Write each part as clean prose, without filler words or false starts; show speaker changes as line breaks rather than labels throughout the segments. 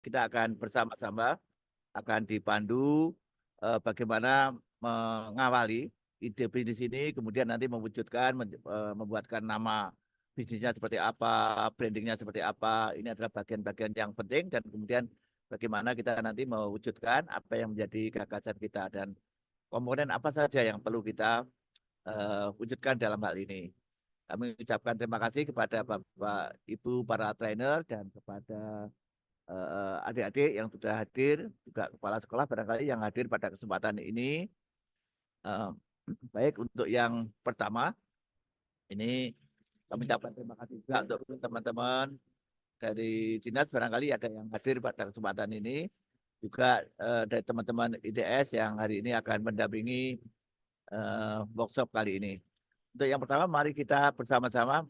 kita akan bersama-sama akan dipandu bagaimana mengawali ide bisnis ini, kemudian nanti mewujudkan, membuatkan nama bisnisnya seperti apa, brandingnya seperti apa. Ini adalah bagian-bagian yang penting dan kemudian bagaimana kita nanti mewujudkan apa yang menjadi gagasan kita dan komponen apa saja yang perlu kita wujudkan dalam hal ini. Kami ucapkan terima kasih kepada Bapak, Ibu, para trainer dan kepada adik-adik yang sudah hadir, juga kepala sekolah barangkali yang hadir pada kesempatan ini. Baik, untuk yang pertama, ini kami ucapkan terima kasih juga untuk teman-teman dari dinas barangkali ada yang hadir pada kesempatan ini. Juga dari teman-teman IDS yang hari ini akan mendampingi workshop kali ini. Untuk yang pertama, mari kita bersama-sama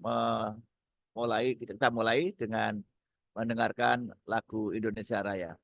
kita mulai dengan mendengarkan lagu Indonesia Raya.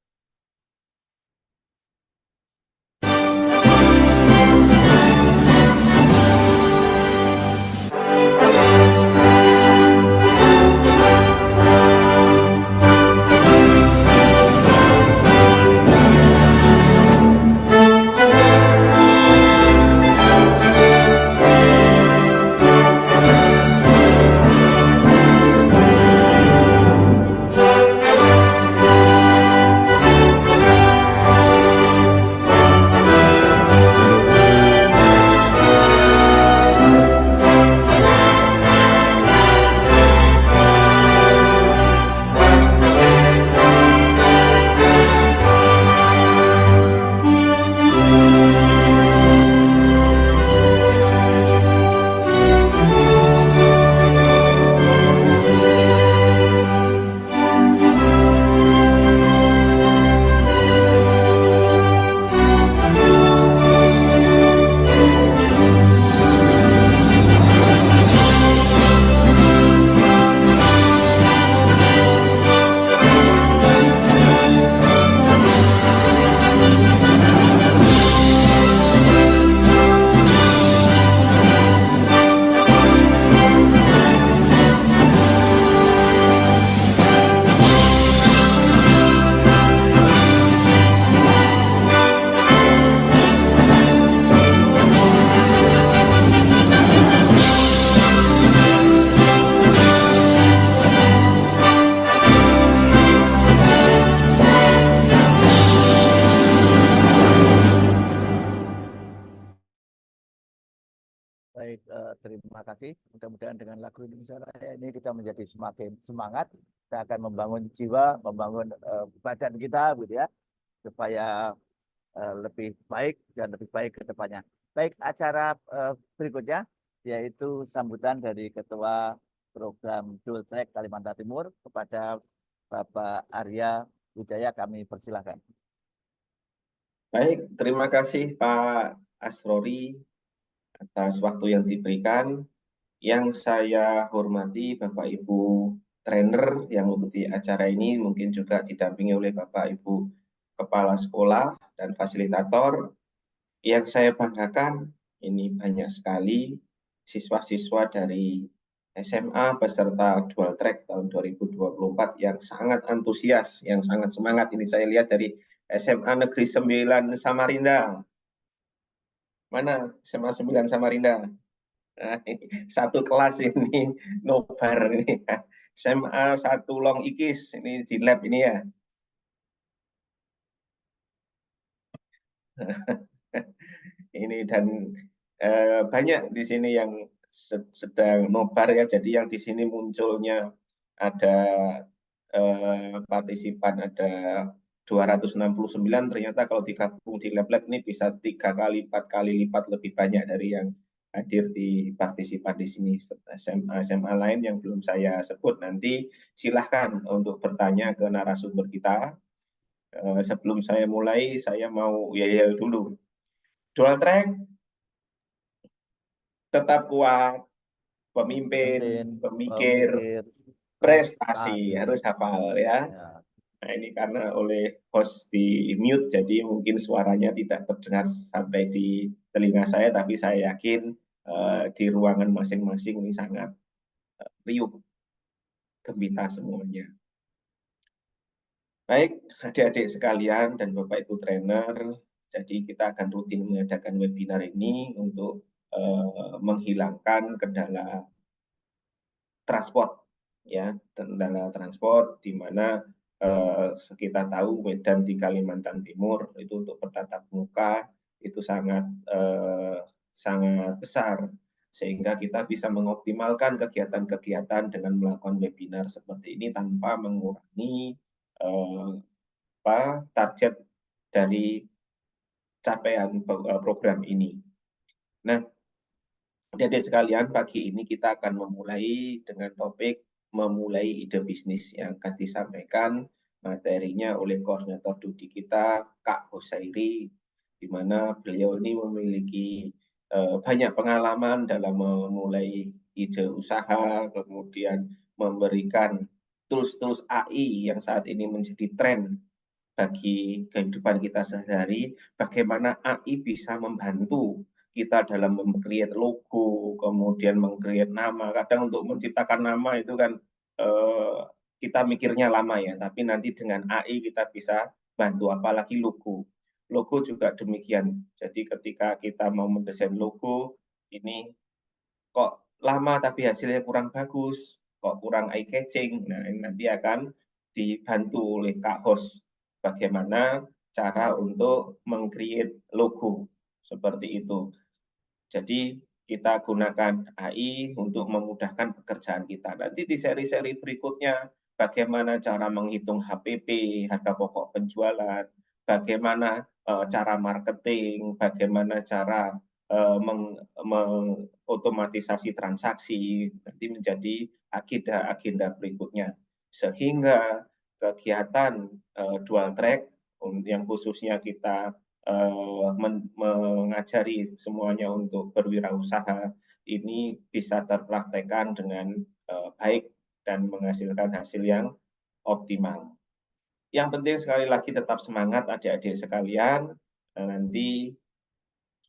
Baik, terima kasih. Mudah-mudahan dengan lagu Indonesia Raya ini kita menjadi semakin semangat. Kita akan membangun jiwa, membangun badan kita, gitu ya, supaya lebih baik dan lebih baik ke depannya. Baik, acara berikutnya yaitu sambutan dari Ketua Program Dual Track Kalimantan Timur kepada Bapak Arya Wijaya. Kami persilahkan.
Baik, terima kasih Pak Asrori atas waktu yang diberikan. Yang saya hormati Bapak Ibu trainer yang mengikuti acara ini, mungkin juga didampingi oleh Bapak Ibu Kepala Sekolah dan Fasilitator. Yang saya banggakan, ini banyak sekali siswa-siswa dari SMA peserta Dual Track tahun 2024 yang sangat antusias, yang sangat semangat. Ini saya lihat dari SMA Negeri 9 Samarinda. Mana SMA 9 Samarinda? Nah, satu kelas ini nobar ini. SMA 1 Long Ikis ini di lab ini ya. Ini dan banyak di sini yang sedang nobar ya. Jadi yang di sini munculnya ada partisipan ada 269, ternyata kalau digabung di lab-lab ini bisa 3 kali, 4 kali lipat lebih banyak dari yang hadir di partisipan di sini. SMA lain yang belum saya sebut nanti silahkan untuk bertanya ke narasumber kita. Sebelum saya mulai, saya mau yel dulu. Dual track tetap kuat, pemimpin, pemikir, prestasi harus hafal ya. Nah, ini karena oleh host di mute, jadi mungkin suaranya tidak terdengar sampai di telinga saya, tapi saya yakin di ruangan masing-masing ini sangat riuh, gembira semuanya. Baik, adik-adik sekalian dan Bapak Ibu trainer, jadi kita akan rutin mengadakan webinar ini untuk menghilangkan kendala transport, ya, kendala transport di mana kita tahu Medan di Kalimantan Timur itu untuk bertatap muka itu sangat besar, sehingga kita bisa mengoptimalkan kegiatan-kegiatan dengan melakukan webinar seperti ini tanpa mengurangi target dari capaian program ini. Nah, adik-adik sekalian, pagi ini kita akan memulai dengan topik memulai ide bisnis yang akan disampaikan materinya oleh koordinator studi kita, Kak Husairi, di mana beliau ini memiliki banyak pengalaman dalam memulai ide usaha, kemudian memberikan tools-tools AI yang saat ini menjadi tren bagi kehidupan kita sehari-hari, bagaimana AI bisa membantu kita dalam meng-create logo, kemudian meng-create nama. Kadang untuk menciptakan nama itu kan kita mikirnya lama ya, tapi nanti dengan AI kita bisa bantu, apalagi logo. Logo juga demikian. Jadi ketika kita mau mendesain logo, ini kok lama tapi hasilnya kurang bagus, kok kurang eye catching. Nah, ini nanti akan dibantu oleh Kak Host bagaimana cara untuk meng-create logo seperti itu. Jadi kita gunakan AI untuk memudahkan pekerjaan kita. Nanti di seri-seri berikutnya bagaimana cara menghitung HPP, harga pokok penjualan, bagaimana cara marketing, bagaimana cara mengotomatisasi transaksi, nanti menjadi agenda-agenda berikutnya. Sehingga kegiatan dual track yang khususnya kita mengajari semuanya untuk berwirausaha ini bisa terpraktekkan dengan baik dan menghasilkan hasil yang optimal. Yang penting sekali lagi tetap semangat adik-adik sekalian, nanti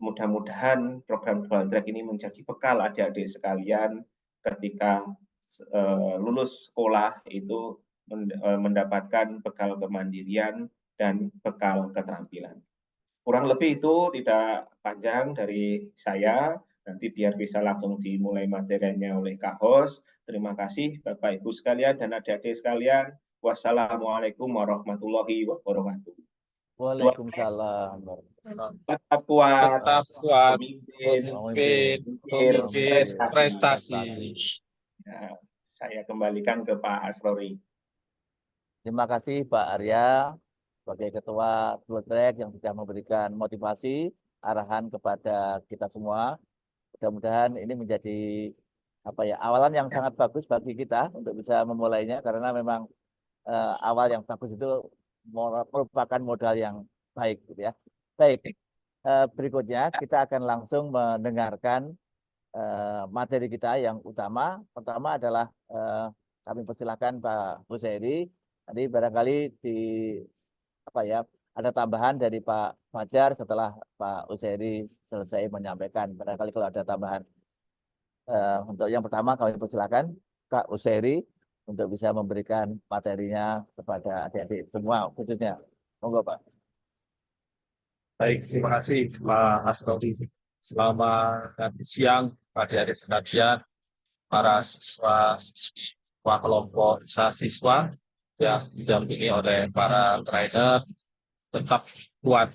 mudah-mudahan program dual track ini menjadi bekal adik-adik sekalian ketika lulus sekolah itu mendapatkan bekal kemandirian dan bekal keterampilan. Kurang lebih itu tidak panjang dari saya, nanti biar bisa langsung dimulai materinya oleh Kak Host. Terima kasih Bapak Ibu sekalian dan adik-adik sekalian. Wassalamualaikum warahmatullahi wabarakatuh.
Waalaikumsalam.
Tetap kuat,
Tetap kuat,
pemimpin,
pemimpin prestasi.
Nah, saya kembalikan ke Pak Asrori.
Terima kasih Pak Arya sebagai Ketua Dual Track yang sudah memberikan motivasi, arahan kepada kita semua. Mudah-mudahan ini menjadi awalan yang sangat bagus bagi kita untuk bisa memulainya karena memang awal yang bagus itu merupakan modal yang baik gitu ya. Baik, berikutnya kita akan langsung mendengarkan materi kita yang utama. Pertama adalah kami persilahkan Pak Husairi. Nanti barangkali ada tambahan dari Pak Fajar setelah Pak Husairi selesai menyampaikan. Barangkali kalau ada tambahan. Untuk yang pertama kami persilahkan Kak Husairi untuk bisa memberikan materinya kepada adik-adik semua khususnya. Monggo Pak.
Baik, terima kasih Pak Asrori. Selamat siang adik-adik sekalian, para siswa kelompok siswa yang didampingi oleh para trainer. Tetap kuat,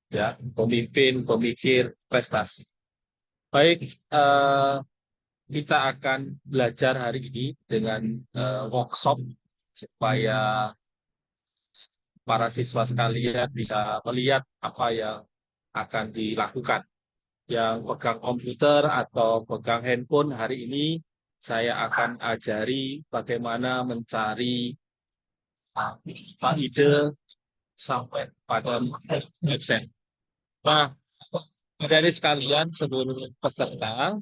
ya, pemimpin, pemikir, prestasi. Baik, kita akan belajar hari ini dengan workshop supaya para siswa sekalian bisa melihat apa yang akan dilakukan. Yang pegang komputer atau pegang handphone hari ini, saya akan ajari bagaimana mencari ide sampai pada website. Nah, dari sekalian seluruh peserta,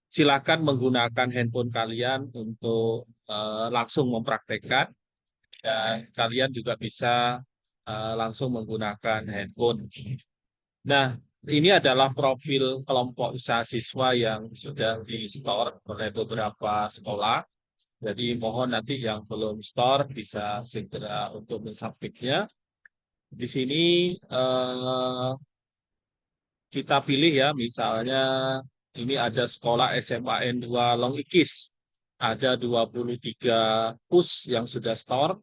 silakan menggunakan handphone kalian untuk langsung mempraktekkan, dan kalian juga bisa langsung menggunakan handphone. Nah, ini adalah profil kelompok usaha siswa yang sudah di-store oleh beberapa sekolah. Jadi mohon nanti yang belum store bisa segera untuk mensubmitnya. Di sini kita pilih ya, misalnya ini ada sekolah SMA N2 Long Ikis, ada 23 PUS yang sudah store,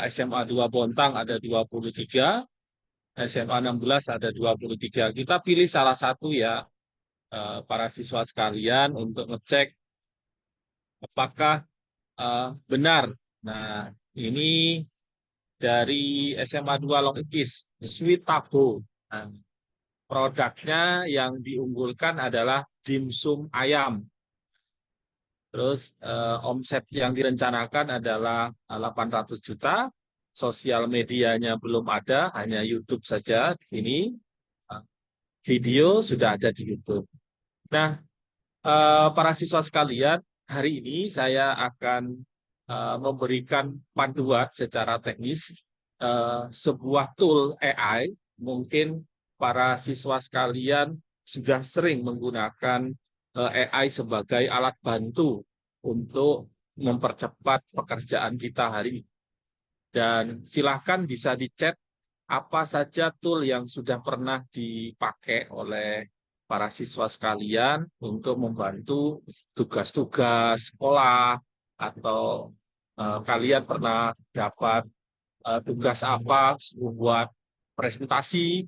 SMA 2 Bontang ada 23, SMA 16 ada 23. Kita pilih salah satu ya, para siswa sekalian untuk ngecek apakah benar. Nah, ini dari SMA 2 Long Ikis, Sweet Tabo. Nah, produknya yang diunggulkan adalah dimsum ayam. Terus omset yang direncanakan adalah 800 juta. Sosial medianya belum ada, hanya YouTube saja di sini. Video sudah ada di YouTube. Nah, para siswa sekalian, hari ini saya akan memberikan panduan secara teknis sebuah tool AI. Mungkin para siswa sekalian sudah sering menggunakan AI sebagai alat bantu untuk mempercepat pekerjaan kita hari ini. Dan silakan bisa dicek apa saja tool yang sudah pernah dipakai oleh para siswa sekalian untuk membantu tugas-tugas sekolah, atau kalian pernah dapat tugas apa membuat presentasi,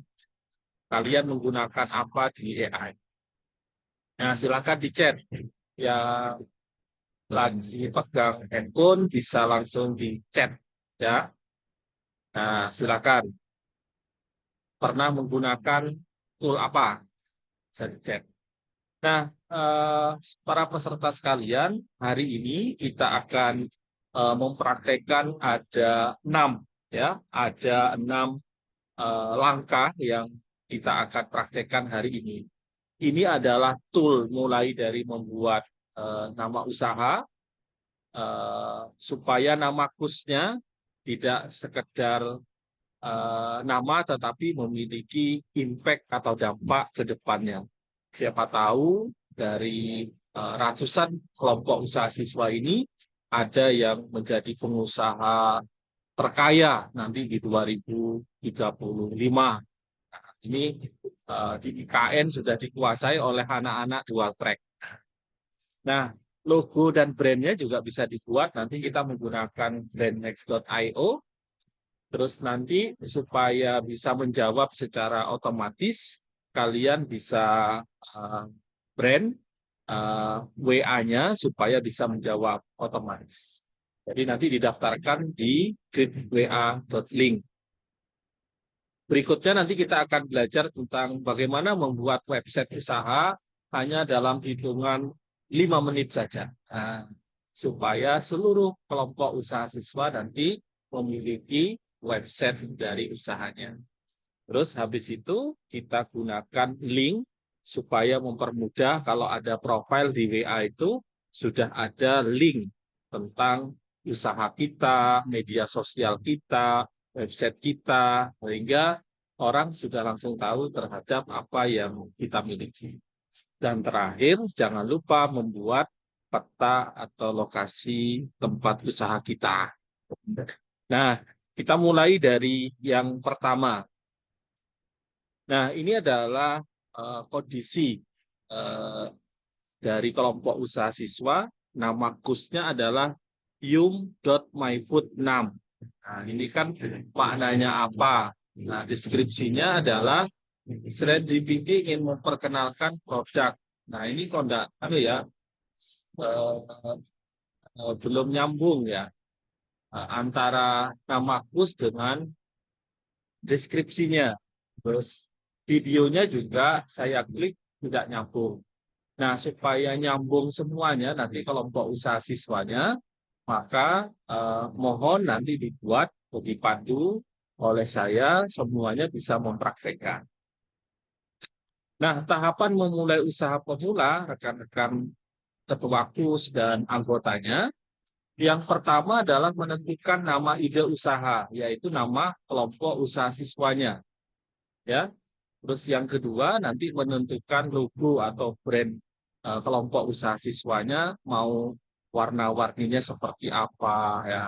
kalian menggunakan apa di AI. Nah, silakan dicek. Yang lagi pegang handphone bisa langsung dicek ya. Nah, silakan. Pernah menggunakan tool apa? Bisa dicek. Nah, para peserta sekalian, hari ini kita akan mempraktekkan ada 6 ya, ada 6 langkah yang kita akan praktekkan hari ini. Ini adalah tool mulai dari membuat nama usaha, supaya nama KUS-nya tidak sekedar nama, tetapi memiliki impact atau dampak ke depannya. Siapa tahu dari ratusan kelompok usaha siswa ini ada yang menjadi pengusaha terkaya nanti di 2035. Nah, ini di IKN sudah dikuasai oleh anak-anak dual track. Nah, logo dan brandnya juga bisa dibuat. Nanti kita menggunakan brandnext.io. Terus nanti supaya bisa menjawab secara otomatis, kalian bisa brand WA-nya supaya bisa menjawab otomatis. Jadi nanti didaftarkan di grid.wa.link. Berikutnya nanti kita akan belajar tentang bagaimana membuat website usaha hanya dalam hitungan 5 menit saja. Nah, supaya seluruh kelompok usaha siswa nanti memiliki website dari usahanya. Terus habis itu kita gunakan link supaya mempermudah kalau ada profil di WA itu sudah ada link tentang usaha kita, media sosial kita, website kita, sehingga orang sudah langsung tahu terhadap apa yang kita miliki. Dan terakhir, jangan lupa membuat peta atau lokasi tempat usaha kita. Nah, kita mulai dari yang pertama. Nah, ini adalah kondisi dari kelompok usaha siswa. Nama KUS-nya adalah yum.myfood6. Nah, ini kan maknanya apa? Nah, deskripsinya adalah Serendipity ingin memperkenalkan produk. Nah, ini kondak belum nyambung ya antara nama KUS dengan deskripsinya. Terus videonya juga saya klik tidak nyambung. Nah, supaya nyambung semuanya nanti kelompok usaha siswanya, maka mohon nanti dibuat dipandu oleh saya, semuanya bisa mempraktekkan. Nah, tahapan memulai usaha pemula, rekan-rekan ketua KUS dan anggotanya, yang pertama adalah menentukan nama ide usaha, yaitu nama kelompok usaha siswanya. Ya. Terus yang kedua nanti menentukan logo atau brand kelompok usaha siswanya, mau warna-warninya seperti apa ya.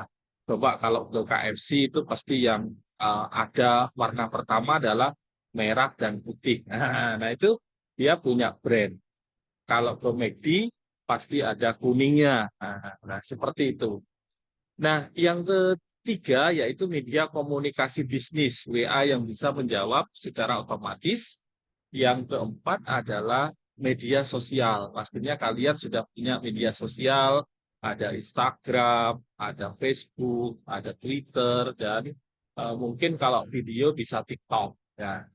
Coba kalau ke KFC itu pasti yang ada warna pertama adalah merah dan putih. Nah, itu dia punya brand. Kalau ke McD pasti ada kuningnya. Nah, seperti itu. Nah, yang ketiga yaitu media komunikasi bisnis, WA yang bisa menjawab secara otomatis. Yang keempat adalah media sosial. Pastinya kalian sudah punya media sosial, ada Instagram, ada Facebook, ada Twitter, dan mungkin kalau video bisa TikTok. Ya.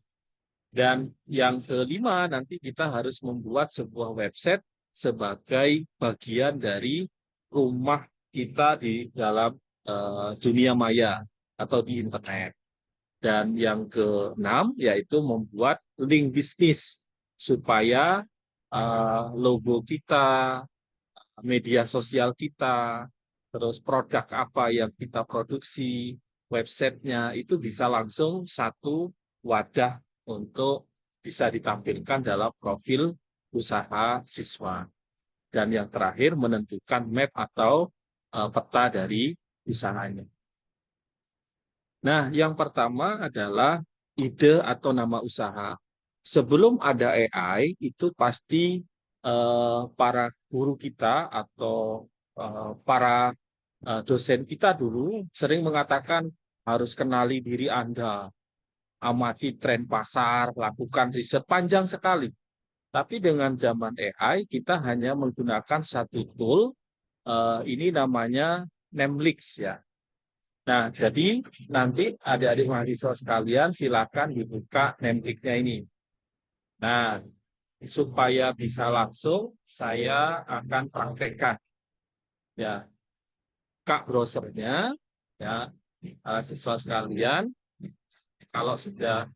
Dan yang kelima, nanti kita harus membuat sebuah website sebagai bagian dari rumah kita di dalam dunia maya atau di internet. Dan yang keenam, yaitu membuat link bisnis supaya logo kita, media sosial kita, terus produk apa yang kita produksi, websitenya itu bisa langsung satu wadah untuk bisa ditampilkan dalam profil usaha siswa. Dan yang terakhir menentukan map atau peta dari usahanya. Nah, yang pertama adalah ide atau nama usaha. Sebelum ada AI, itu pasti para guru kita atau para dosen kita dulu sering mengatakan harus kenali diri Anda, amati tren pasar, lakukan riset panjang sekali. Tapi dengan zaman AI, kita hanya menggunakan satu tool, ini namanya Nemlix ya. Nah, jadi nanti adik-adik mahasiswa sekalian silakan dibuka Nemlix-nya ini. Nah, supaya bisa langsung saya akan praktekkan ya. Kak browsernya ya, siswa sekalian kalau sudah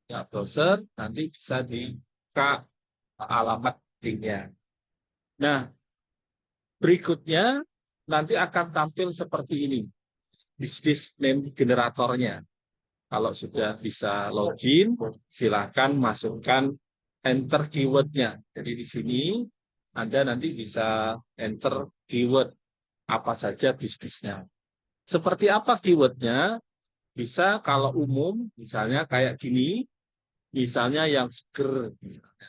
ya browser nanti bisa dibuka alamat linknya. Nah, berikutnya nanti akan tampil seperti ini. Bisnis name generatornya. Kalau sudah bisa login, silakan masukkan enter keyword-nya. Jadi di sini Anda nanti bisa enter keyword apa saja bisnisnya. Seperti apa keyword-nya? Bisa kalau umum, misalnya kayak gini, misalnya yang seger, misalnya.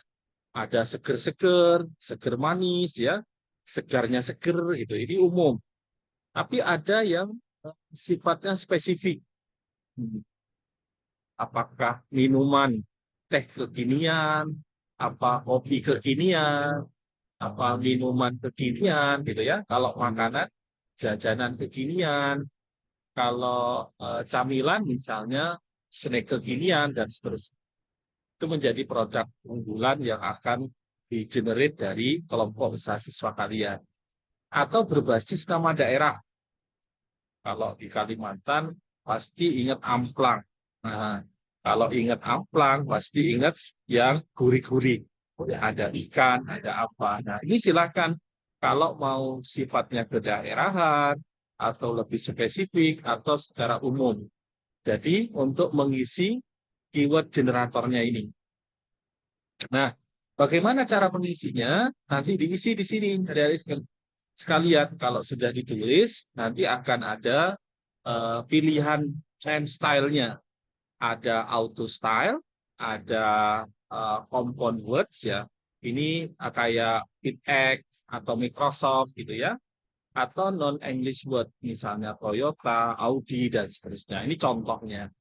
Ada seger-seger, seger manis, ya, segarnya seger, gitu. Ini umum. Tapi ada yang sifatnya spesifik. Apakah minuman teh kekinian, apa kopi kekinian, apa minuman kekinian, gitu ya. Kalau makanan, jajanan kekinian, kalau camilan misalnya snack kekinian dan seterusnya. Itu menjadi produk unggulan yang akan di-generate dari kelompok usaha siswa kalian. Atau berbasis nama daerah. Kalau di Kalimantan pasti ingat amplang. Nah, kalau ingat amplang pasti ingat yang gurih-gurih. Ada ikan, ada apa. Nah, ini silakan kalau mau sifatnya kedaerahan atau lebih spesifik atau secara umum. Jadi untuk mengisi keyword generatornya ini. Nah, bagaimana cara mengisinya? Nanti diisi di sini dari sekalian. Kalau sudah ditulis, nanti akan ada pilihan name style-nya. Ada auto style, ada compound words ya. Ini kayak FitX atau Microsoft gitu ya. Atau non-English word, misalnya Toyota, Audi, dan seterusnya. Ini contohnya.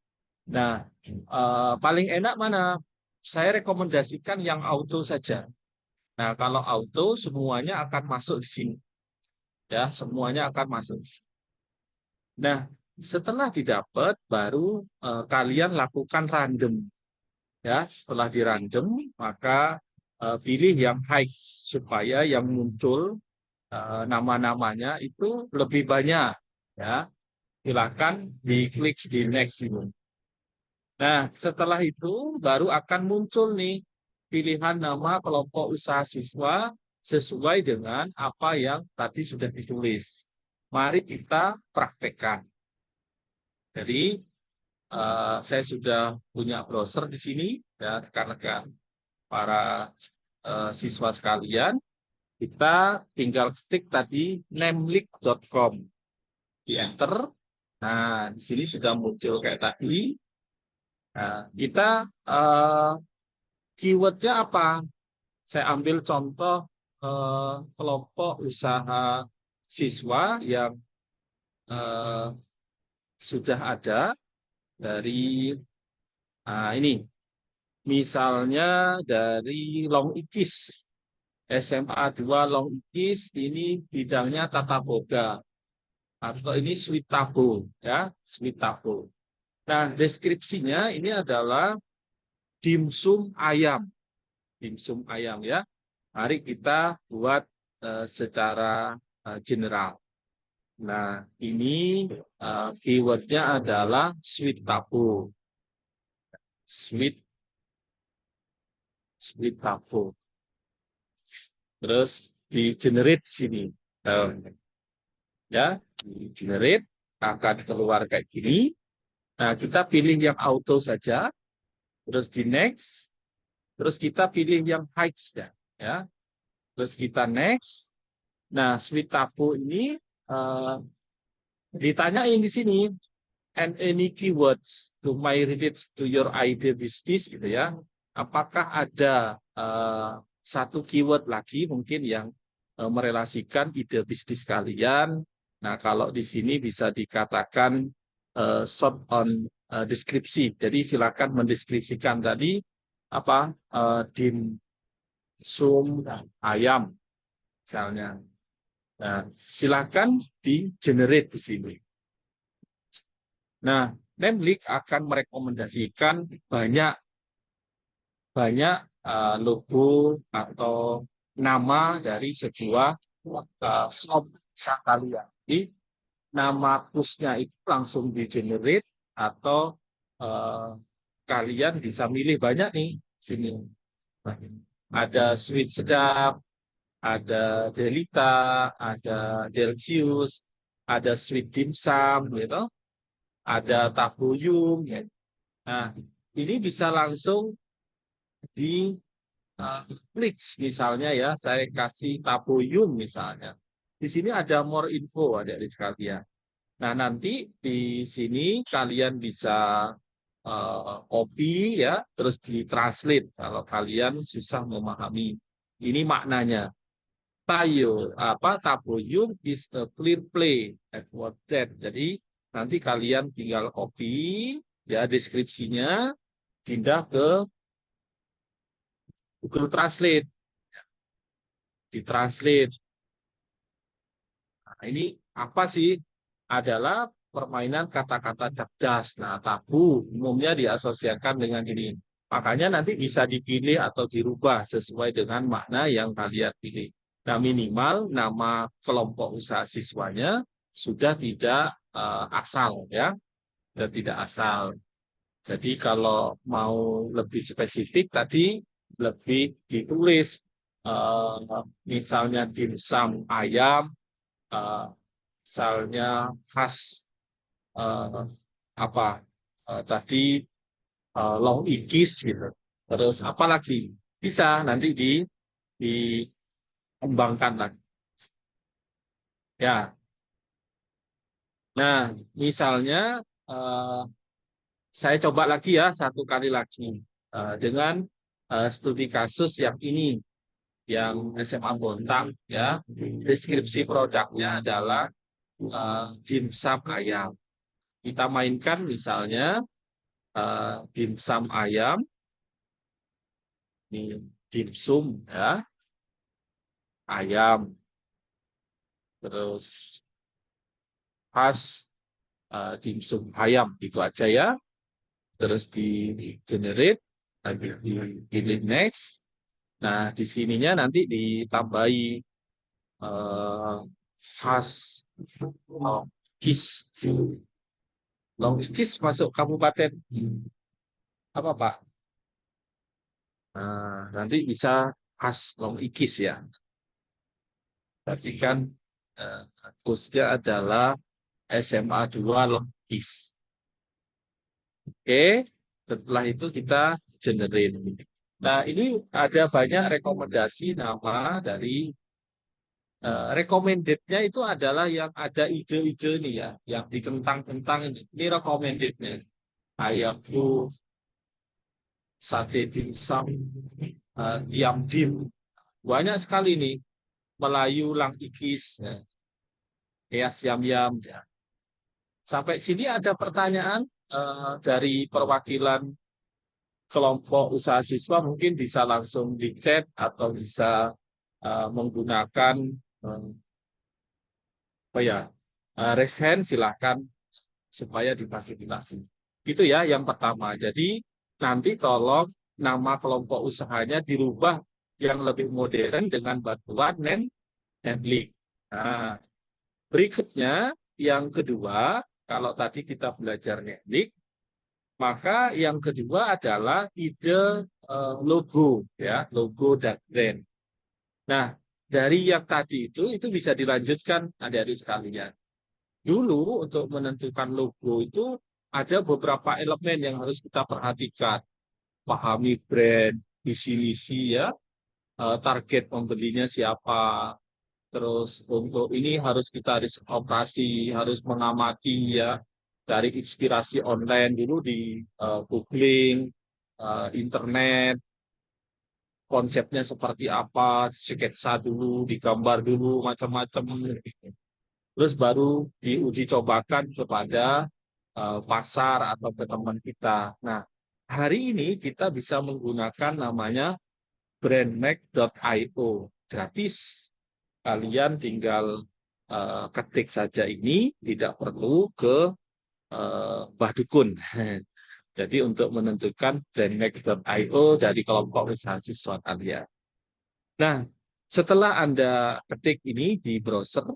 Nah, paling enak mana? Saya rekomendasikan yang auto saja. Nah, kalau auto semuanya akan masuk di sini. Ya, semuanya akan masuk. Nah, setelah didapat baru kalian lakukan random. Ya, setelah di random maka pilih yang high supaya yang muncul nama-namanya itu lebih banyak. Ya, silakan diklik di next ini. Nah, setelah itu baru akan muncul nih pilihan nama kelompok usaha siswa sesuai dengan apa yang tadi sudah ditulis. Mari kita praktekkan. Jadi, saya sudah punya browser di sini, ya, rekan-rekan para siswa sekalian. kita tinggal ketik tadi nameleak.com, di enter. Nah, di sini sudah muncul kayak tadi. Nah, kita keywordnya apa? Saya ambil contoh kelompok usaha siswa yang sudah ada dari ini. Misalnya dari Long Ikis, SMA 2 Long Ikis, ini bidangnya tata boga. Atau ini Switabo, ya, Switabo. Nah, deskripsinya ini adalah dimsum ayam. Dimsum ayam, ya. Mari kita buat secara general. Nah, ini keywordnya adalah Switabo. Switabo. Terus di generate sini. Ya, di generate akan keluar kayak gini. Nah, kita pilih yang auto saja. Terus di next. Terus kita pilih yang heights ya. Terus kita next. Nah, Switabo ini ditanyain di sini, and any keywords to my relates to your idea business gitu ya. Apakah ada satu keyword lagi mungkin yang merelasikan ide bisnis kalian? Nah, kalau di sini bisa dikatakan short on deskripsi. Jadi silakan mendeskripsikan tadi apa dimsum ayam misalnya. Nah, silakan di generate di sini. Nah, Nameleak akan merekomendasikan banyak logo atau nama dari sebuah shop kalian. Jadi, nama pusnya itu langsung di-generate atau kalian bisa milih banyak nih sini. Ada Sweet Sedap, ada Delita, ada Delcius, ada Sweet Dimsum, gitu. Ada Tabuyum. Ya. Nah, ini bisa langsung di klik misalnya ya, saya kasih Tabuyum misalnya. Di sini ada more info adik-adik sekalian. Nah, nanti di sini kalian bisa copy ya, terus ditranslate kalau kalian susah memahami. Ini maknanya. Tabuyum is a clear play at what that. Jadi nanti kalian tinggal copy ya deskripsinya, pindah ke Google Translate, ditranslate. Nah, ini apa sih? Adalah permainan kata-kata cerdas. Nah, tabu umumnya diasosiasikan dengan ini. Makanya nanti bisa dipilih atau dirubah sesuai dengan makna yang kalian pilih. Nah, minimal nama kelompok usaha siswanya sudah tidak asal ya, sudah tidak asal. Jadi kalau mau lebih spesifik tadi lebih ditulis misalnya dimsum ayam, misalnya khas tadi long ikis gitu. Terus apa lagi? Bisa nanti dikembangkan lagi. Ya. Nah, misalnya saya coba lagi ya satu kali lagi dengan studi kasus yang ini, yang SMA Bontang ya. Deskripsi produknya adalah dimsum ayam. Kita mainkan misalnya dimsum ayam, ini dimsum ya, ayam, terus khas dimsum ayam itu aja ya. Terus di generate, lagi di next. Nah, di sininya nanti ditambahi khas kis. Long Ikis masuk kabupaten apa Pak? Nah, nanti bisa khas Long Ikis ya. Tapi kan khususnya adalah SMA 2 Long Ikis. Oke, setelah itu kita generate. Nah, ini ada banyak rekomendasi nama dari recommended-nya itu adalah yang ada ide-ide nih ya, yang dicentang-centang ini. Ini recommended-nya. Ayamku, sate dimsum, yam dim. Banyak sekali nih. Melayu, lang ikis, ya. Keas yam-yam. Ya. Sampai sini ada pertanyaan dari perwakilan kelompok usaha siswa, mungkin bisa langsung di chat atau bisa menggunakan raise hand, silakan supaya difasilitasi. Itu ya yang pertama. Jadi nanti tolong nama kelompok usahanya dirubah yang lebih modern dengan bantuan Netlik. Nah, berikutnya yang kedua, kalau tadi kita belajar Netlik, maka yang kedua adalah ide logo, ya, logo dan brand. Nah, dari yang tadi itu bisa dilanjutkan adik-adik sekalian. Dulu untuk menentukan logo itu ada beberapa elemen yang harus kita perhatikan. Pahami brand, visi misi ya, target pembelinya siapa. Terus untuk ini harus kita operasi, harus mengamati ya, dari inspirasi online dulu di googling, internet, konsepnya seperti apa, sketsa dulu, digambar dulu, macam-macam. Terus baru diuji cobakan kepada pasar atau ke teman kita. Nah, hari ini kita bisa menggunakan namanya brandmag.io. Gratis. Kalian tinggal ketik saja ini, tidak perlu ke Mbah Dukun. Jadi untuk menentukan brandmag.io dari kelompok usaha siswa kalian. Nah, setelah Anda ketik ini di browser,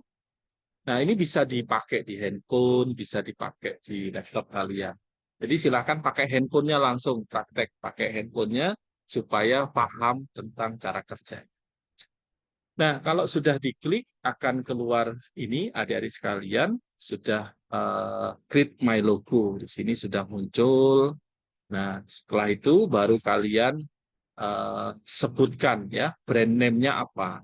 nah ini bisa dipakai di handphone, bisa dipakai di laptop kalian. Jadi silakan pakai handphonenya langsung, praktek pakai handphonenya supaya paham tentang cara kerja. Nah, kalau sudah diklik akan keluar ini, adik-adik sekalian, sudah create my logo. Di sini sudah muncul. Nah, setelah itu baru kalian sebutkan ya brand name-nya apa.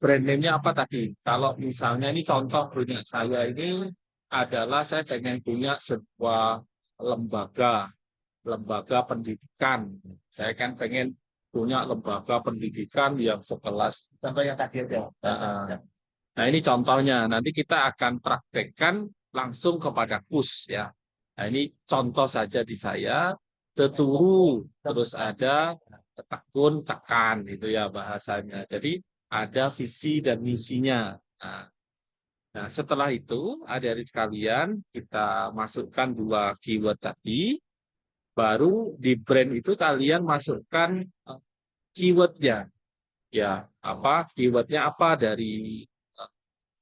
Brand name-nya apa tadi? Kalau misalnya ini contoh punya saya ini adalah saya pengen punya sebuah lembaga pendidikan. Saya kan pengen punya lembaga pendidikan yang sekelas. Contoh yang tadi ada. Nah, ini contohnya. Nanti kita akan praktekkan langsung kepada KUS ya. Nah, ini contoh saja di saya. Teturu, terus ada tekun, tekan, itu ya bahasanya. Jadi ada visi dan misinya. Nah, setelah itu, adik-adik sekalian, kita masukkan 2 keyword tadi. Baru di brand itu kalian masukkan keywordnya. Ya, keywordnya apa dari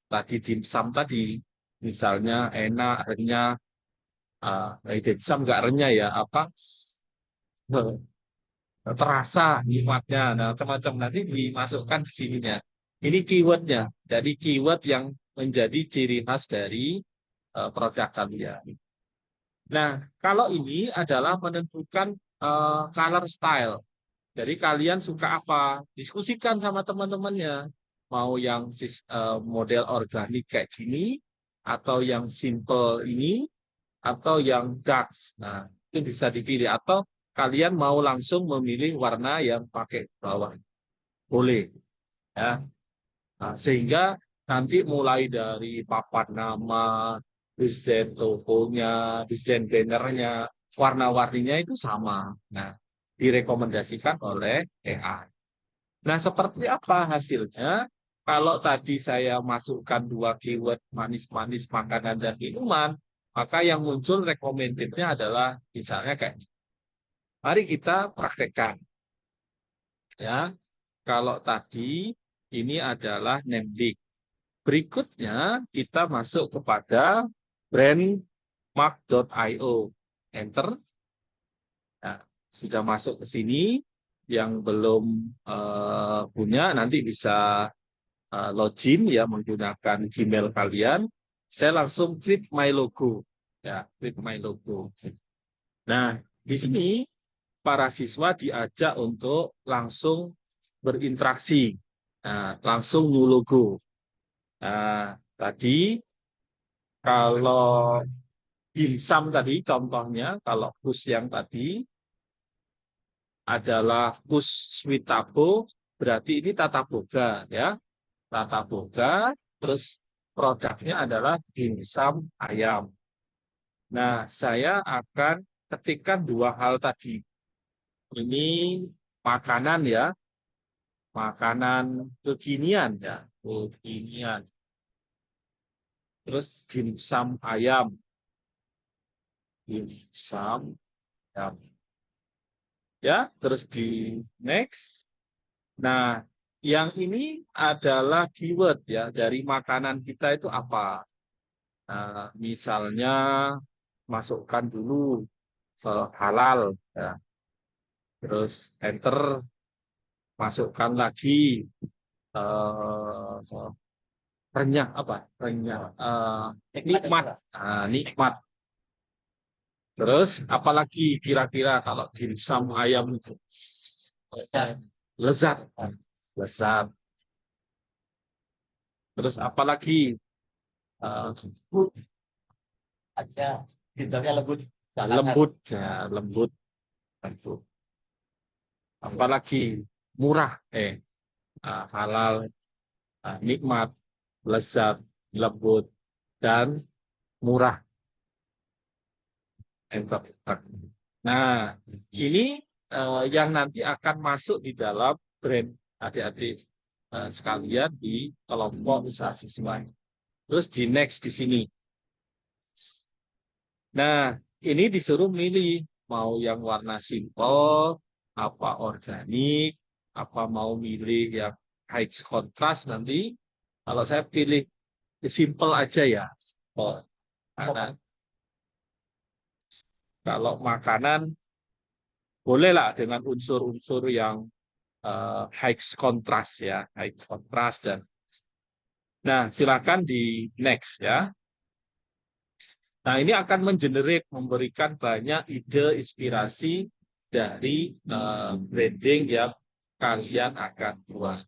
tadi dimsum tadi. Misalnya enak, renyah, dimsum nggak renyah ya, terasa nikmatnya. Nah, macam-macam nanti dimasukkan di sininya. Ini keywordnya. Jadi keyword yang menjadi ciri khas dari produk kalian. Nah, kalau ini adalah menentukan color style. Jadi kalian suka apa? Diskusikan sama teman-temannya. Mau yang model organik kayak gini, atau yang simple ini, atau yang dark. Nah, itu bisa dipilih. Atau kalian mau langsung memilih warna yang pakai bawah. Boleh. Ya. Nah, sehingga nanti mulai dari papan nama, desain logonya, desain bannernya, warna-warninya itu sama. Nah, direkomendasikan oleh AI. Nah, seperti apa hasilnya? Kalau tadi saya masukkan 2 keyword manis-manis makanan dan minuman, maka yang muncul recommended-nya adalah misalnya kayak ini. Mari kita praktekkan. Ya, kalau tadi ini adalah Nemlik. Berikutnya kita masuk kepada brandmark.io. Enter. Nah, sudah masuk ke sini. Yang belum punya nanti bisa login ya menggunakan Gmail kalian. Saya langsung klik my logo. Ya, klik my logo. Nah, di sini para siswa diajak untuk langsung berinteraksi. Nah, langsung new logo. Nah, tadi kalau dimsum tadi contohnya, kalau kus yang tadi adalah kus sweet tapo, berarti ini tata boga ya. Tata boga, terus produknya adalah dimsum ayam. Nah, saya akan ketikkan dua hal tadi. Ini makanan ya, makanan kekinian ya, kekinian. Terus dimsum ayam, dimsum ayam. Ya, terus di next. Nah, yang ini adalah keyword ya dari makanan kita itu apa? Nah, misalnya masukkan dulu halal ya. Terus enter, masukkan lagi eh, renyah apa? Renyah nikmat. Nah, nikmat. Terus apalagi kira-kira kalau dimsum ayam itu lezat, lezat. Terus apalagi ada bintangnya lembut, lembut ya, lembut. Lembut. Apalagi murah, halal, nikmat, lezat, lembut, dan murah. Enter. Nah, ini yang nanti akan masuk di dalam brand adik-adik sekalian di kelompok usaha siswa. Terus di next di sini. Nah, ini disuruh milih mau yang warna simple, apa organik, apa mau milih yang high contrast nanti. Kalau saya pilih simple aja ya, simple. Karena kalau makanan bolehlah dengan unsur-unsur yang high contrast ya, high contrast dan. Nah, silakan di next ya. Nah, ini akan memberikan banyak ide inspirasi dari branding yang kalian akan buat.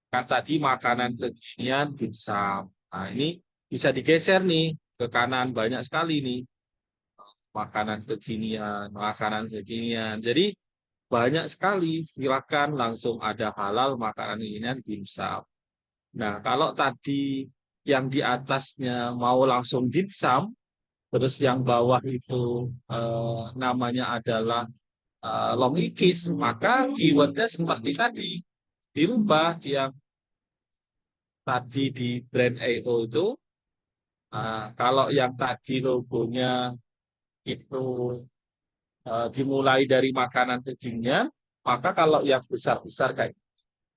Kan tadi makanan kekinian dimsum. Nah, ini bisa digeser nih ke kanan, banyak sekali nih makanan kekinian, makanan kekinian. Jadi banyak sekali, silakan langsung ada halal makanan kekinian dimsum. Nah, kalau tadi yang di atasnya mau langsung dimsum, terus yang bawah itu namanya adalah long ikis, maka keywordnya seperti tadi dirubah. Yang tadi di brand AO itu kalau yang tadi logonya itu dimulai dari makanan kekinian, maka kalau yang besar-besar kayak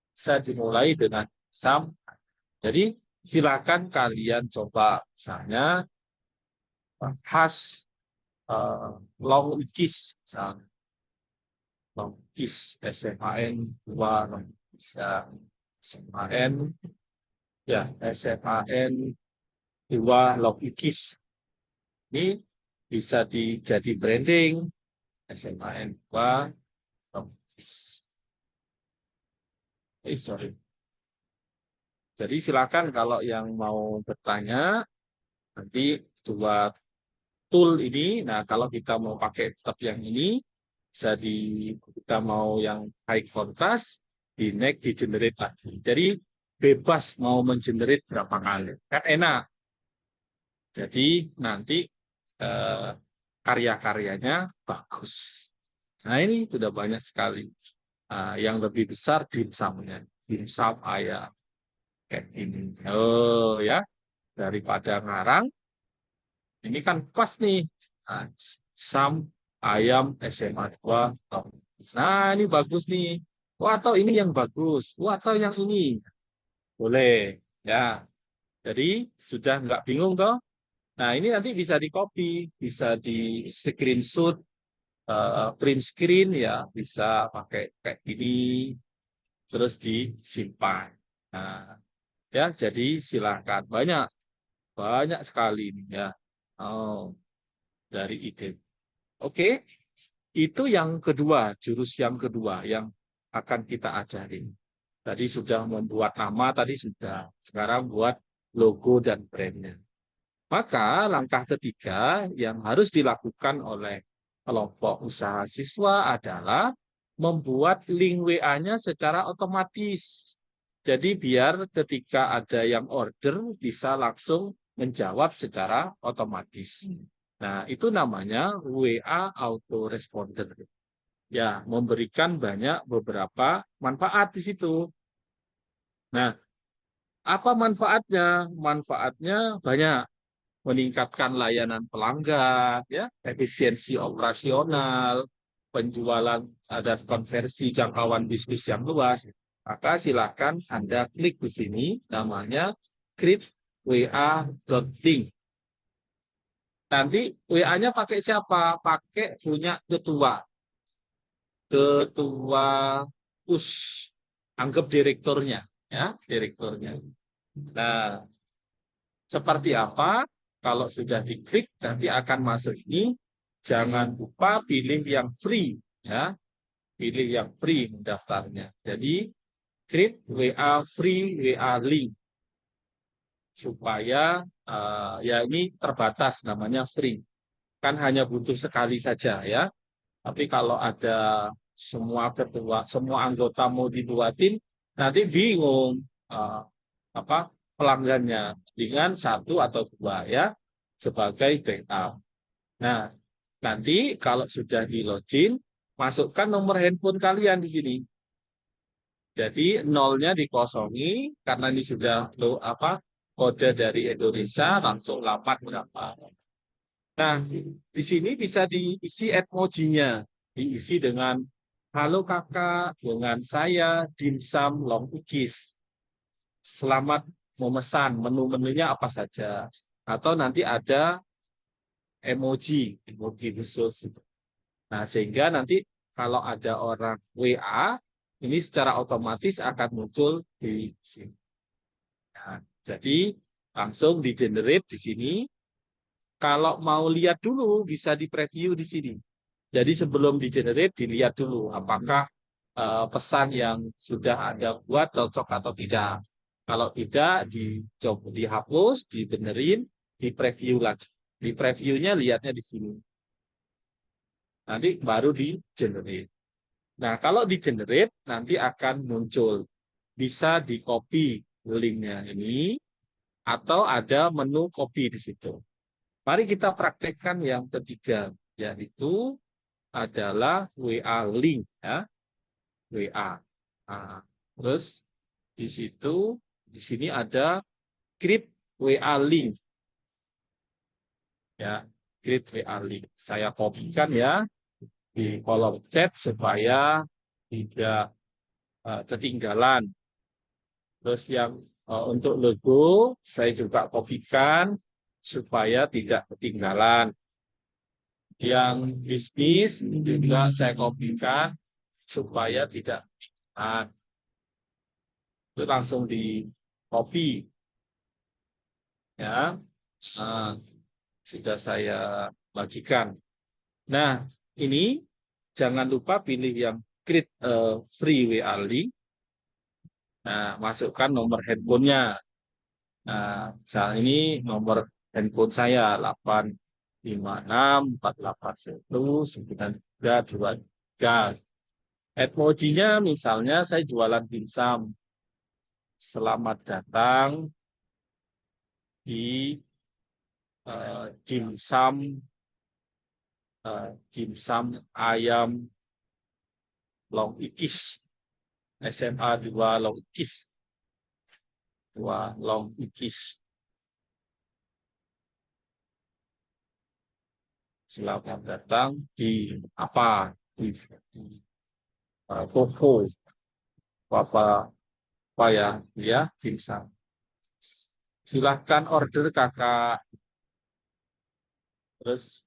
bisa dimulai dengan sam. Jadi silakan kalian coba, misalnya khas long ikis, misalnya logis SMAN 2 bisa SMAN ya SMAN 2 logikis ini bisa jadi branding SMAN 2 logikis. Sorry. Jadi silakan kalau yang mau bertanya nanti buat tool ini. Nah, kalau kita mau pakai tab yang ini bisa kita mau yang high contrast di next di generate lagi. Jadi bebas mau mengenerate berapa kali. Kan enak. Jadi nanti karya-karyanya bagus. Nah, ini sudah banyak sekali. Yang lebih besar dimsumnya. Dimsum ayam. Kayak ini. Oh ya, daripada ngarang ini kan pas nih. Sam ayam SMA 2. Nah, ini bagus nih. Wah, atau ini yang bagus. Wah, atau yang ini. Boleh. Ya. Jadi, sudah nggak bingung toh? Nah, ini nanti bisa di-copy, bisa di-screenshot, print screen ya, bisa pakai kayak gini, terus disimpan. Nah, ya, jadi silakan. Banyak sekali nih ya. Oh, dari ide. Oke, itu yang kedua, jurus yang kedua yang akan kita ajarin. Tadi sudah membuat nama, tadi sudah. Sekarang buat logo dan brandnya. Maka langkah ketiga yang harus dilakukan oleh kelompok usaha siswa adalah membuat link WA-nya secara otomatis. Jadi biar ketika ada yang order bisa langsung menjawab secara otomatis. Nah, itu namanya WA autoresponder. Ya, memberikan banyak beberapa manfaat di situ. Nah, apa manfaatnya? Manfaatnya banyak, meningkatkan layanan pelanggan, ya, efisiensi operasional, penjualan dan konversi jangkauan bisnis yang luas. Maka silakan Anda klik di sini, namanya create.wa.link. Nanti WA-nya pakai siapa? Pakai punya ketua. Ketua us, anggap direkturnya, ya, direkturnya. Nah, seperti apa? Kalau sudah diklik nanti akan masuk ini. Jangan lupa pilih yang free, ya, pilih yang free mendaftarnya. Jadi create WA free WA link supaya ya ini terbatas, namanya free. Kan hanya butuh sekali saja, ya. Tapi kalau ada semua ketua, semua anggota mau dibuatin, nanti bingung apa pelanggannya dengan satu atau dua, ya, sebagai backup. Nah, nanti kalau sudah di login, masukkan nomor handphone kalian di sini. Jadi nolnya dikosongi karena ini sudah kode dari Indonesia, langsung 8 berapa. Nah, di sini bisa diisi emojinya, diisi dengan halo kakak, dengan saya Dimsum Long Ukis. Selamat memesan, menu-menunya apa saja. Atau nanti ada emoji khusus. Nah, sehingga nanti kalau ada orang WA, ini secara otomatis akan muncul di sini. Nah, jadi langsung di-generate di sini. Kalau mau lihat dulu, bisa di-preview di sini. Jadi sebelum di-generate, dilihat dulu apakah pesan yang sudah ada buat cocok atau tidak. Kalau tidak, dicoba dihapus, dibenerin, di-preview lagi. Di previewnya lihatnya di sini. Nanti baru di-generate. Nah, kalau di-generate, nanti akan muncul. Bisa di-copy linknya ini, atau ada menu copy di situ. Mari kita praktekkan yang ketiga, yaitu adalah WA link, ya. WA. Nah, terus di situ, di sini ada create WA link, ya, create WA link. Saya kopikan, ya, di kolom chat supaya tidak ketinggalan. Terus yang untuk logo saya juga kopikan supaya tidak ketinggalan. Yang bisnis juga saya kopikan supaya tidak ketinggalan. Itu langsung di copy, ya. Nah, sudah saya bagikan. Nah, ini jangan lupa pilih yang create free WA link. Nah, masukkan nomor handphonenya. Nah, misalnya ini nomor handphone saya 856481933. Emojinya misalnya saya jualan dimsum. Selamat datang di dimsum ayam Long Ikis. SMA 2 Long Ikis. 2 Long Ikis. Selamat datang di apa? Di toko apa ya dimsum. Silahkan order kakak. Terus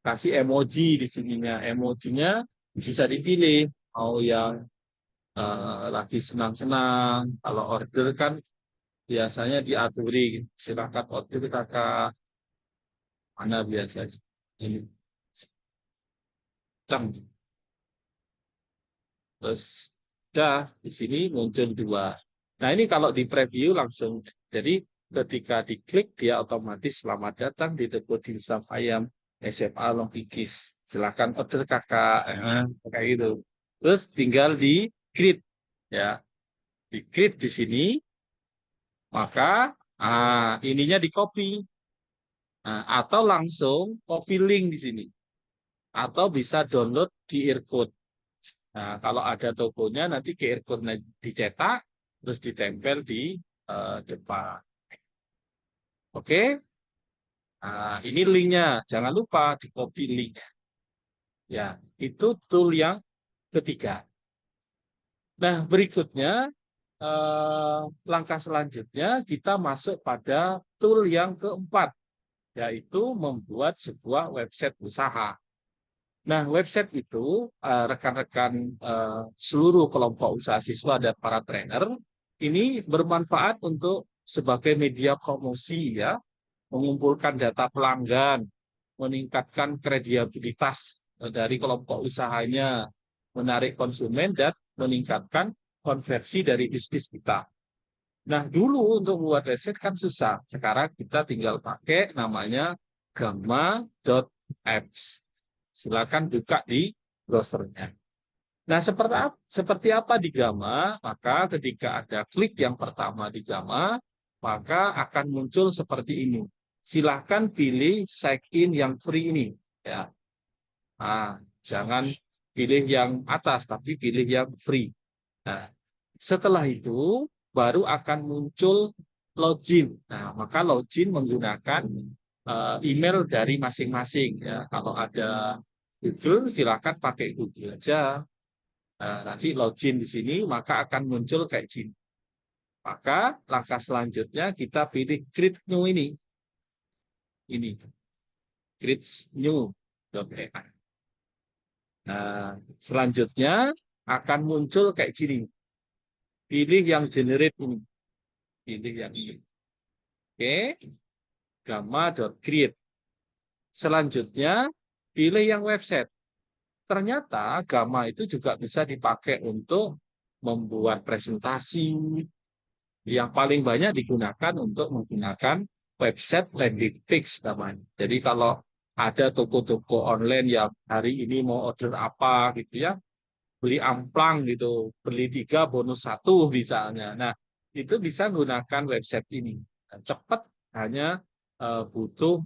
kasih emoji di sininya. Emojinya bisa dipilih mau yang lagi senang-senang. Kalau order kan biasanya diaturi. Silahkan order kakak. Mana biasanya? Ini. Terus Sudah, di sini muncul 2. Nah, ini kalau di preview langsung. Jadi ketika diklik dia otomatis selamat datang di toko dimsum ayam SMA Longkikis. Silakan order kakak, kayak gitu. Terus tinggal di create ya, di create di sini, maka ininya di copy. Nah, atau langsung copy link di sini, atau bisa download QR code. Nah, kalau ada tokonya nanti QR code-nya dicetak terus ditempel di depan. Oke. Nah, ini linknya, jangan lupa di copy link. Ya, itu tool yang ketiga. Nah, berikutnya langkah selanjutnya kita masuk pada tool yang keempat, yaitu membuat sebuah website usaha. Nah, website itu rekan-rekan seluruh kelompok usaha siswa dan para trainer ini bermanfaat untuk sebagai media promosi ya, mengumpulkan data pelanggan, meningkatkan kredibilitas dari kelompok usahanya, menarik konsumen dan meningkatkan konversi dari bisnis kita. Nah, dulu untuk membuat website kan susah. Sekarang kita tinggal pakai namanya gamma.apps. Silakan buka di browsernya. Nah, seperti apa di Gamma? Maka ketika ada klik yang pertama di Gamma, maka akan muncul seperti ini. Silahkan pilih sign in yang free ini. Ya. Nah, jangan pilih yang atas, tapi pilih yang free. Nah, setelah itu baru akan muncul login. Nah, maka login menggunakan email dari masing-masing. Ya. Kalau ada Google, silakan pakai Google aja. Nah, nanti login di sini, maka akan muncul kayak gini. Maka langkah selanjutnya kita pilih create new ini. Ini. Create new.ai. Nah, selanjutnya akan muncul kayak gini. Pilih yang generate ini. Pilih yang ini. Oke. Gamma.create. Selanjutnya, pilih yang website. Ternyata Gamma itu juga bisa dipakai untuk membuat presentasi. Yang paling banyak digunakan untuk menggunakan website landing page namanya. Jadi kalau ada toko-toko online yang hari ini mau order apa gitu ya, beli amplang gitu, beli 3 bonus 1 misalnya. Nah, itu bisa menggunakan website ini. Cepat, hanya butuh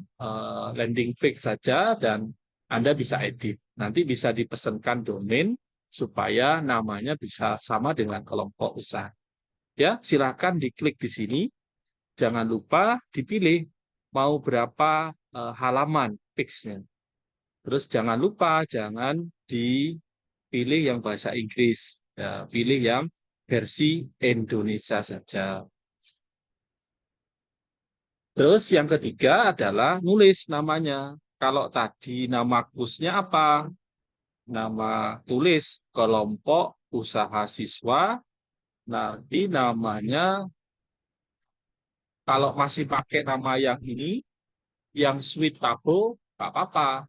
landing page saja dan Anda bisa edit. Nanti bisa dipesankan domain supaya namanya bisa sama dengan kelompok usaha. Ya, silakan diklik di sini. Jangan lupa dipilih mau berapa halaman page-nya. Terus jangan lupa jangan dipilih yang bahasa Inggris. Ya, pilih yang versi Indonesia saja. Terus yang ketiga adalah nulis namanya. Kalau tadi nama kursnya apa? Nama tulis kelompok usaha siswa. Nanti namanya, kalau masih pakai nama yang ini, yang Sweet Tabo, nggak apa-apa.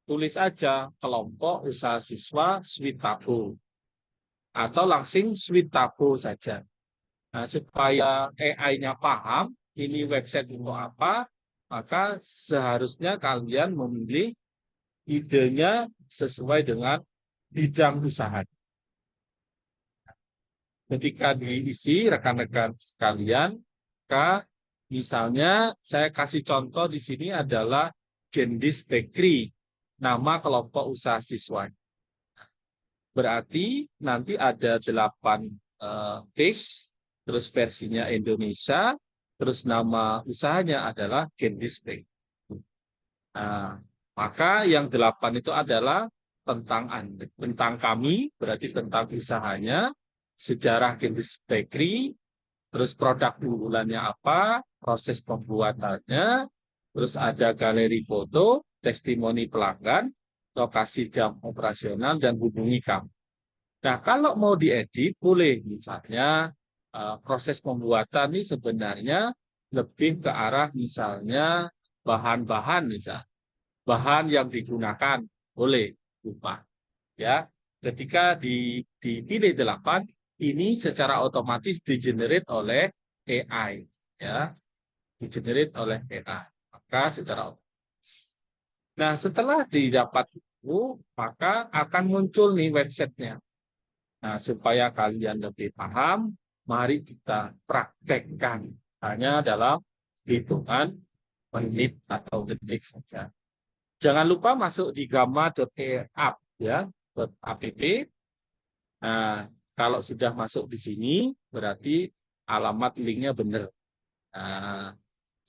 Tulis aja kelompok usaha siswa Sweet Tabo. Atau langsung Sweet Tabo saja. Nah, supaya AI-nya paham ini website untuk apa, maka seharusnya kalian memilih idenya sesuai dengan bidang usaha. Ketika diisi rekan-rekan sekalian, maka misalnya saya kasih contoh di sini adalah Gendis Bakery, nama kelompok usaha siswa. Berarti nanti ada 8 page, terus versinya Indonesia, terus nama usahanya adalah Gendis Bakery. Nah, maka yang 8 itu adalah tentang kami, berarti tentang usahanya, sejarah Gendis Bakery, terus produk unggulannya apa, proses pembuatannya, terus ada galeri foto, testimoni pelanggan, lokasi jam operasional, dan hubungi kami. Nah, kalau mau diedit, boleh. Misalnya, proses pembuatan ini sebenarnya lebih ke arah misalnya bahan-bahan, misalnya bahan yang digunakan, boleh ubah. Ya, ketika dipilih 8, ini secara otomatis di-generate oleh AI, ya, di-generate oleh AI. Maka secara otomatis. Nah, setelah didapat itu, maka akan muncul nih websitenya. Nah, supaya kalian lebih paham, mari kita praktekkan hanya dalam hitungan menit atau detik saja. Jangan lupa masuk di gamma.app ya, .app. Nah, kalau sudah masuk di sini, berarti alamat linknya benar. Nah,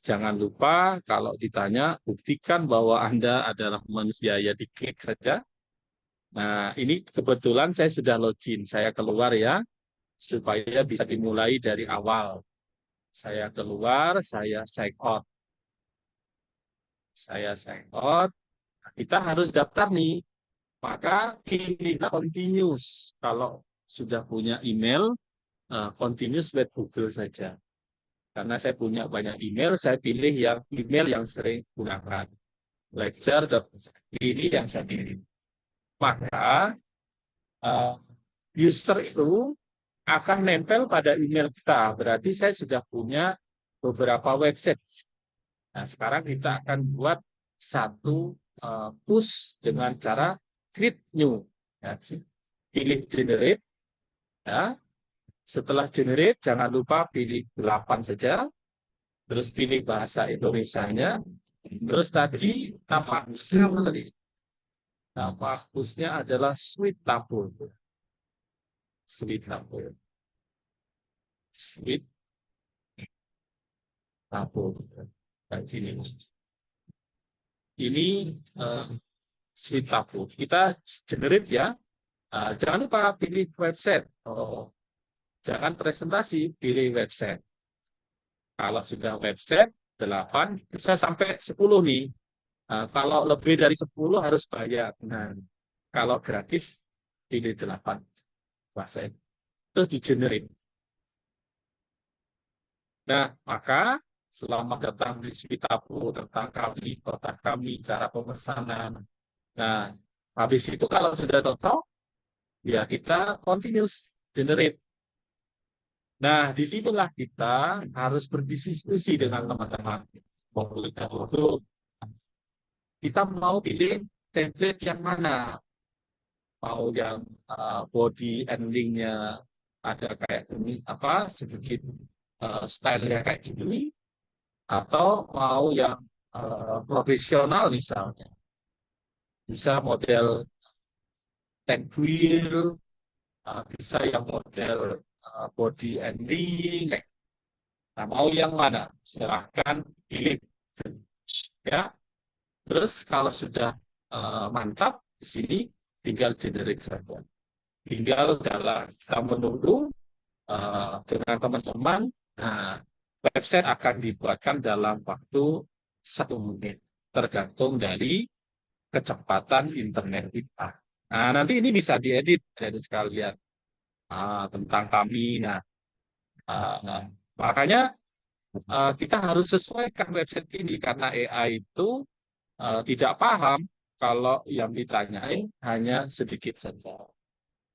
jangan lupa kalau ditanya, buktikan bahwa Anda adalah manusia, ya diklik saja. Nah, ini kebetulan saya sudah login, saya keluar ya, supaya bisa dimulai dari awal. Saya keluar, saya sign out. Saya sign out, kita harus daftar nih. Maka ini continuous. Kalau sudah punya email, continuous web Google saja. Karena saya punya banyak email, saya pilih yang email yang sering gunakan. Lecture, ini yang saya pilih. Maka user itu akan nempel pada email kita. Berarti saya sudah punya beberapa website. Nah, sekarang kita akan buat satu push dengan cara create new. Ya, pilih generate. Ya. Setelah generate, jangan lupa pilih 8 saja. Terus pilih bahasa Indonesianya. Terus tadi nama hostnya apa tadi? Nama hostnya adalah Sweet Tabur. Sweet Tabur. Sweet Tabur. Ini Sweet Tabur. Kita generate ya. Jangan lupa pilih website. Jangan presentasi, pilih website. Kalau sudah website, 8, bisa sampai 10 nih. Kalau lebih dari 10 harus bayar. Nah, kalau gratis, pilih 8. Terus di-generate. Nah, maka selamat datang di Switapu, tentang kami, kota kami, cara pemesanan. Nah, habis itu kalau sudah cocok, ya kita continuous generate. Nah, disinilah kita harus berdiskusi dengan teman-teman. Kita mau pilih template yang mana? Mau yang body endingnya ada kayak ini, apa sedikit stylenya kayak gini, atau mau yang profesional misalnya. Bisa model tag wheel, bisa yang model body ending. Nah, mau yang mana? Silahkan pilih. Ya. Terus kalau sudah mantap di sini, tinggal generate saja. Tinggal kita menunggu dengan teman-teman. Nah, website akan dibuatkan dalam waktu 1 menit, tergantung dari kecepatan internet kita. Nah, nanti ini bisa diedit dari sekalian tentang kami. Nah, makanya kita harus sesuaikan website ini karena AI itu tidak paham kalau yang ditanyain hanya sedikit saja.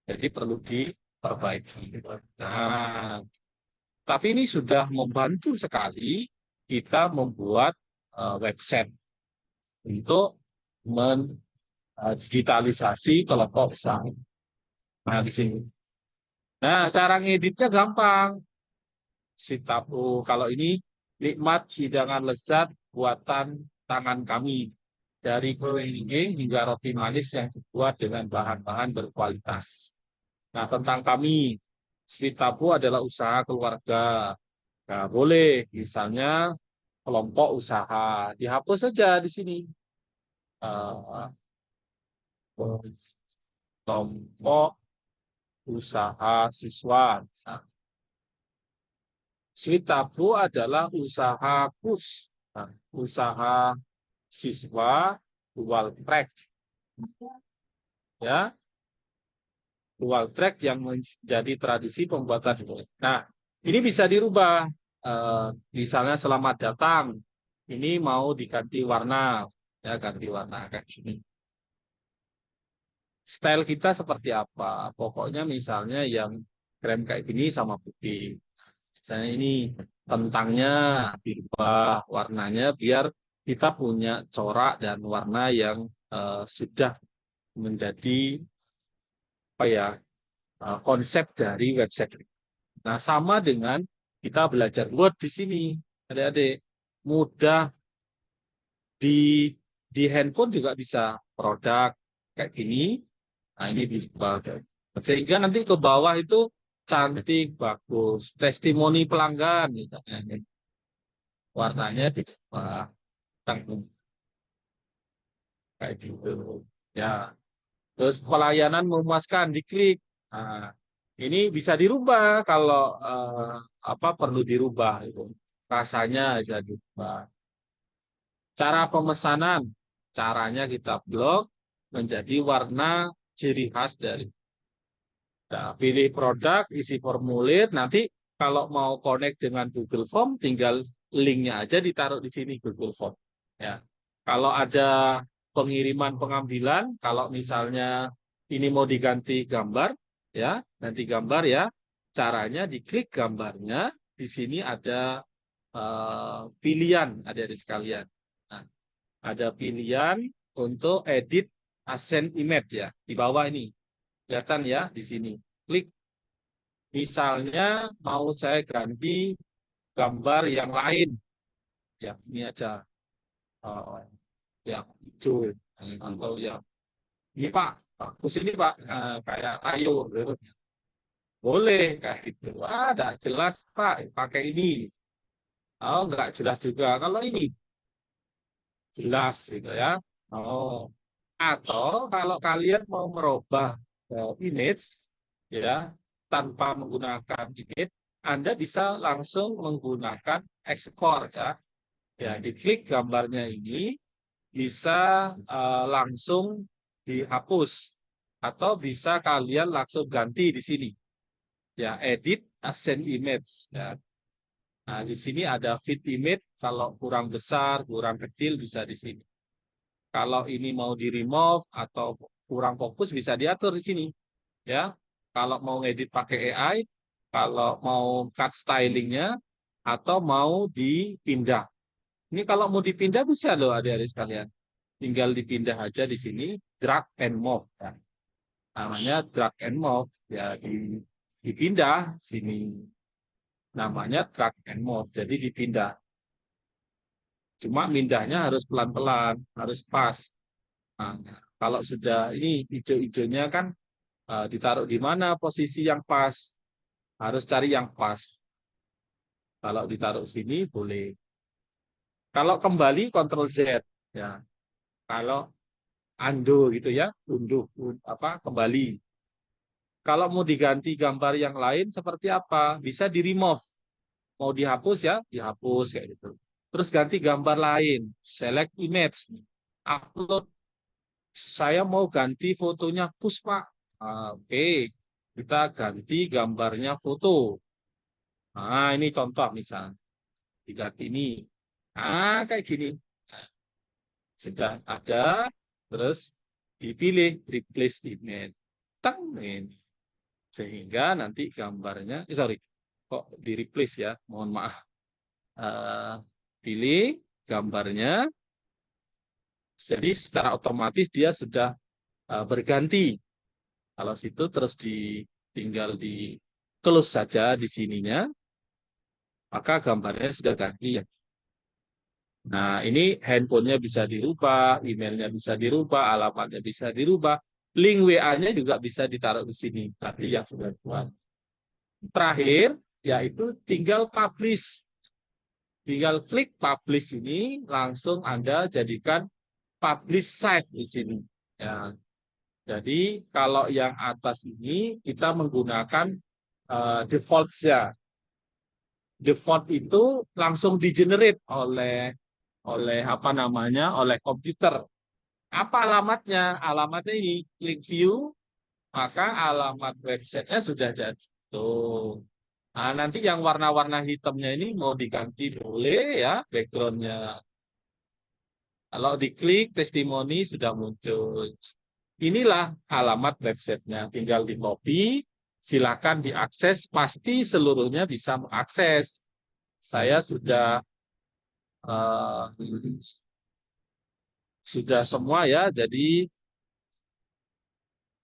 Jadi perlu diperbaiki. Nah, tapi ini sudah membantu sekali kita membuat website untuk digitalisasi kelompok usaha. Nah, di sini. Nah, cara ngeditnya gampang. Switapu. Kalau ini nikmat hidangan lezat buatan tangan kami. Dari kue hingga roti manis yang dibuat dengan bahan-bahan berkualitas. Nah, tentang kami, Switapu adalah usaha keluarga. Nah, boleh, misalnya kelompok usaha. Dihapus saja di sini. Kelompok usaha siswa. Switapu adalah usaha KUS, usaha siswa dual track. Ya. Dual track yang menjadi tradisi pembuatan. Nah, ini bisa dirubah. Misalnya selamat datang. Ini mau diganti warna, ya ganti warna kayak gini. style kita seperti apa. Pokoknya misalnya yang krem kayak gini sama putih. Misalnya ini kentangnya dirubah warnanya biar kita punya corak dan warna yang sudah menjadi apa ya konsep dari website. Nah, sama dengan kita belajar Word di sini, adik-adik. Mudah di handphone juga bisa produk kayak gini. Nah, ini bisa. Sehingga nanti ke bawah itu cantik, bagus. Testimoni pelanggan, gitu. Warnanya diubah. Kayak gitu. Ya. Terus pelayanan memuaskan, diklik. Nah, ini bisa dirubah kalau apa perlu dirubah itu. Rasanya bisa dirubah. Cara pemesanan, caranya kita blok menjadi warna ciri khas dari. Nah, pilih produk, isi formulir, nanti kalau mau connect dengan Google Form, tinggal linknya aja ditaruh di sini Google Form. Ya, kalau ada pengiriman pengambilan, kalau misalnya ini mau diganti gambar, ya, ganti gambar ya, caranya diklik gambarnya, di sini ada pilihan, ada di sekalian. Nah, ada pilihan untuk edit ascend image ya, di bawah ini. Kelihatan ya di sini. Klik. Misalnya mau saya ganti gambar yang lain. Ya, ini aja. Yang hijau. Atau yang ini Pak, bagus ini Pak. Kayak ayo. Gitu. Boleh kayak gitu. Ada jelas Pak, pakai ini. Oh, enggak jelas juga. Kalau ini jelas gitu ya. Oh. Atau kalau kalian mau merubah image ya tanpa menggunakan image, Anda bisa langsung menggunakan export ya. Ya, diklik gambarnya ini bisa langsung dihapus atau bisa kalian langsung ganti di sini. Ya, edit ascend image ya. Nah, di sini ada fit image, kalau kurang besar, kurang kecil bisa di sini. Kalau ini mau di remove atau kurang fokus bisa diatur di sini. Ya, kalau mau ngedit pakai AI, kalau mau cut stylingnya atau mau dipindah. Ini kalau mau dipindah bisa loh adik-adik sekalian. Tinggal dipindah aja di sini, drag and move. Ya. Namanya drag and move. Ya, dipindah sini. Namanya drag and move. Jadi dipindah. Cuma mindahnya harus pelan-pelan, harus pas. Nah, kalau sudah ini hijau-hijaunya kan ditaruh di mana posisi yang pas. Harus cari yang pas. Kalau ditaruh sini boleh. Kalau kembali Ctrl Z ya. Kalau undo gitu ya, unduh apa kembali. Kalau mau diganti gambar yang lain seperti apa? Bisa di remove. Mau dihapus ya, dihapus kayak gitu. Terus ganti gambar lain, select image, upload. Saya mau ganti fotonya Puspa. Oke, kita ganti gambarnya foto. Nah, ini contoh misalnya. Diganti ini. Kayak gini. Sudah ada, terus dipilih replace image. Teng, ini. Sehingga nanti gambarnya, sorry, kok di replace ya, mohon maaf. Pilih gambarnya, jadi secara otomatis dia sudah berganti. Kalau situ terus tinggal di close saja di sininya, maka gambarnya sudah ganti ya. Nah, ini handphonenya bisa dirubah, emailnya bisa dirubah, alamatnya bisa dirubah, link WA-nya juga bisa ditaruh di sini. Tapi yang sudah buat. Terakhir, yaitu tinggal publish. Tinggal klik publish ini, langsung Anda jadikan publish site di sini. Ya. Jadi, kalau yang atas ini, kita menggunakan default-nya. Default itu langsung di-generate oleh apa namanya oleh komputer. Apa alamatnya? Alamatnya ini klik view, maka alamat websitenya sudah jadi. Tuh. Nah, nanti yang warna-warna hitamnya ini mau diganti boleh ya backgroundnya. Kalau diklik testimoni sudah muncul. inilah alamat websitenya. Tinggal di copy, silakan diakses, pasti seluruhnya bisa mengakses. Saya sudah semua ya, jadi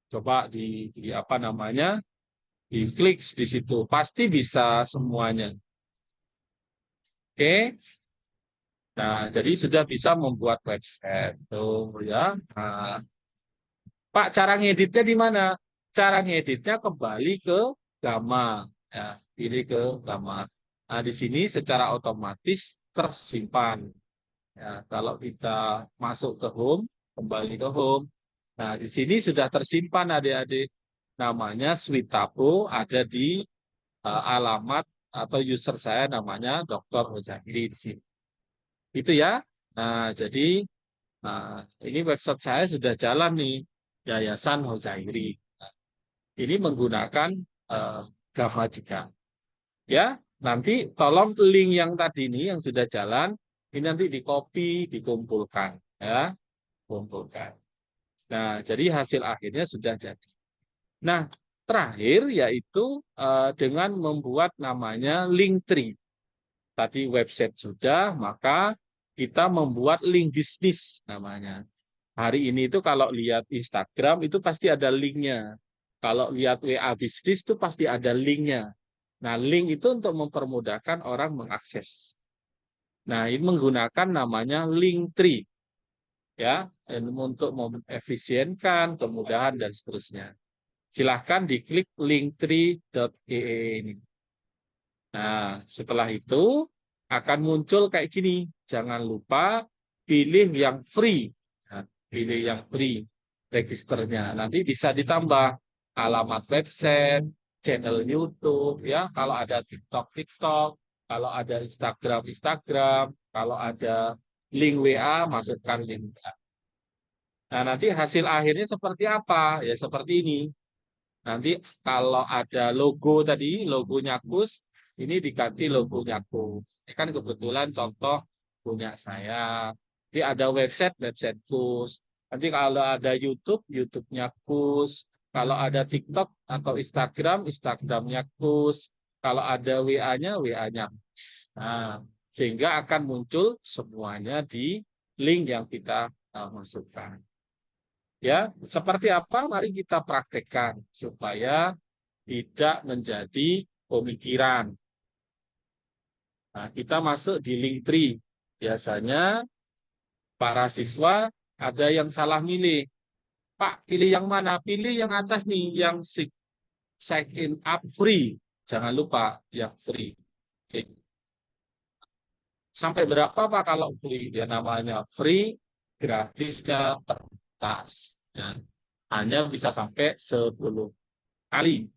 coba di apa namanya, diklik di situ, pasti bisa semuanya. Oke, nah jadi sudah bisa membuat website tuh ya. Nah, Pak, cara ngeditnya di mana? Cara ngeditnya kembali ke Gamma, ya, pilih ke Gamma. Nah, di sini secara otomatis tersimpan. Ya, kalau kita masuk ke home, kembali ke home. Nah, di sini sudah tersimpan adik-adik. Namanya Switabo, ada di alamat atau user saya namanya Dr. Hozagiri di sini. Itu ya. Nah, jadi ini website saya sudah jalan nih, Yayasan Hozagiri. Nah, ini menggunakan Java juga. Ya, nanti tolong link yang tadi ini yang sudah jalan, ini nanti di-copy, dikumpulkan, ya, kumpulkan. Nah, jadi hasil akhirnya sudah jadi. Nah, terakhir yaitu dengan membuat namanya Linktree. Tadi website sudah, maka kita membuat link bisnis namanya. Hari ini itu kalau lihat Instagram itu pasti ada linknya. Kalau lihat WA bisnis itu pasti ada linknya. Nah, link itu untuk mempermudahkan orang mengakses. Nah, ini menggunakan namanya Linktree. Ya, untuk mengefisienkan, kemudahan, dan seterusnya. Silahkan diklik linktree.ee ini. Nah, setelah itu akan muncul kayak gini. Jangan lupa pilih yang free. Nah, pilih yang free registernya. Nanti bisa ditambah alamat website, channel YouTube, ya. Kalau ada TikTok, kalau ada Instagram, kalau ada link WA, masukkan link WA. Nah, nanti hasil akhirnya seperti apa? Ya, seperti ini. Nanti kalau ada logo tadi, logonya KUS, ini diganti logonya KUS. Ini kan kebetulan contoh punya saya. Nanti ada website KUS. Nanti kalau ada YouTube, YouTube-nya KUS. Kalau ada TikTok atau Instagramnya KUS. Kalau ada WA-nya, WA-nya KUS. Nah, sehingga akan muncul semuanya di link yang kita masukkan. Ya, seperti apa? Mari kita praktekkan supaya tidak menjadi pemikiran. Nah, kita masuk di Linktree. Biasanya para siswa ada yang salah milih. Pak, pilih yang mana? Pilih yang atas nih, yang sign in up free. Jangan lupa yang free. Oke. Sampai berapa Pak kalau free? Ya namanya free, gratisnya terbatas. Ya. Hanya bisa sampai 10 kali.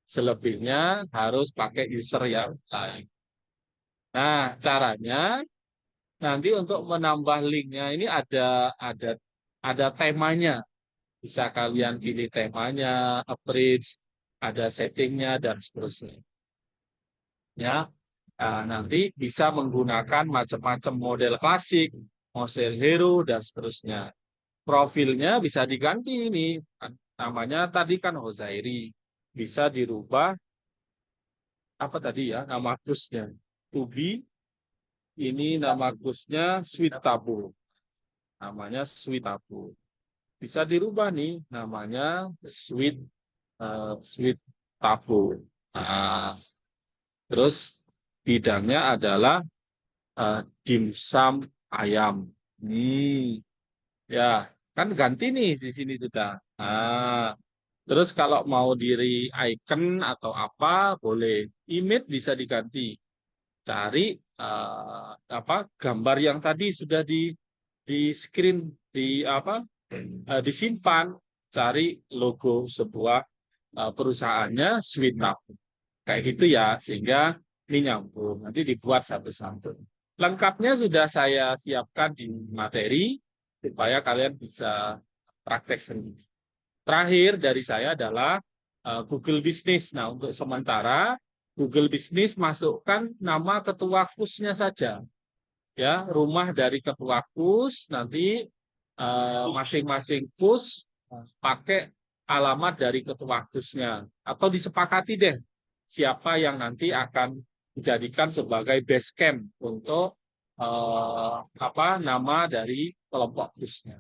Selebihnya harus pakai user yang lain. Nah, caranya nanti untuk menambah linknya ini ada temanya. Bisa kalian pilih temanya, approach, ada settingnya dan seterusnya. Ya, nanti bisa menggunakan macam-macam model klasik, model hero dan seterusnya. Profilnya bisa diganti ini. Namanya tadi kan Hozairi. Bisa dirubah apa tadi ya nama kusnya Ubi, ini nama kusnya Switabo, namanya Switabo. Bisa dirubah nih namanya Switabo. Nah, terus bidangnya adalah dimsum ayam. Ya kan ganti nih di sini sudah. Nah, terus kalau mau diri icon atau apa boleh, image bisa diganti. Cari gambar yang tadi sudah di screen disimpan, cari logo sebuah perusahaannya Switabo. Kayak gitu ya, sehingga ini nyambung. Nanti dibuat satu-satu. Lengkapnya sudah saya siapkan di materi supaya kalian bisa praktek sendiri. Terakhir dari saya adalah Google Business. Nah, untuk sementara Google Business masukkan nama ketua KUS-nya saja. Ya, rumah dari ketua KUS, nanti masing-masing KUS pakai alamat dari ketua KUS-nya atau disepakati deh siapa yang nanti akan dijadikan sebagai base camp untuk nama dari kelompok KUS-nya.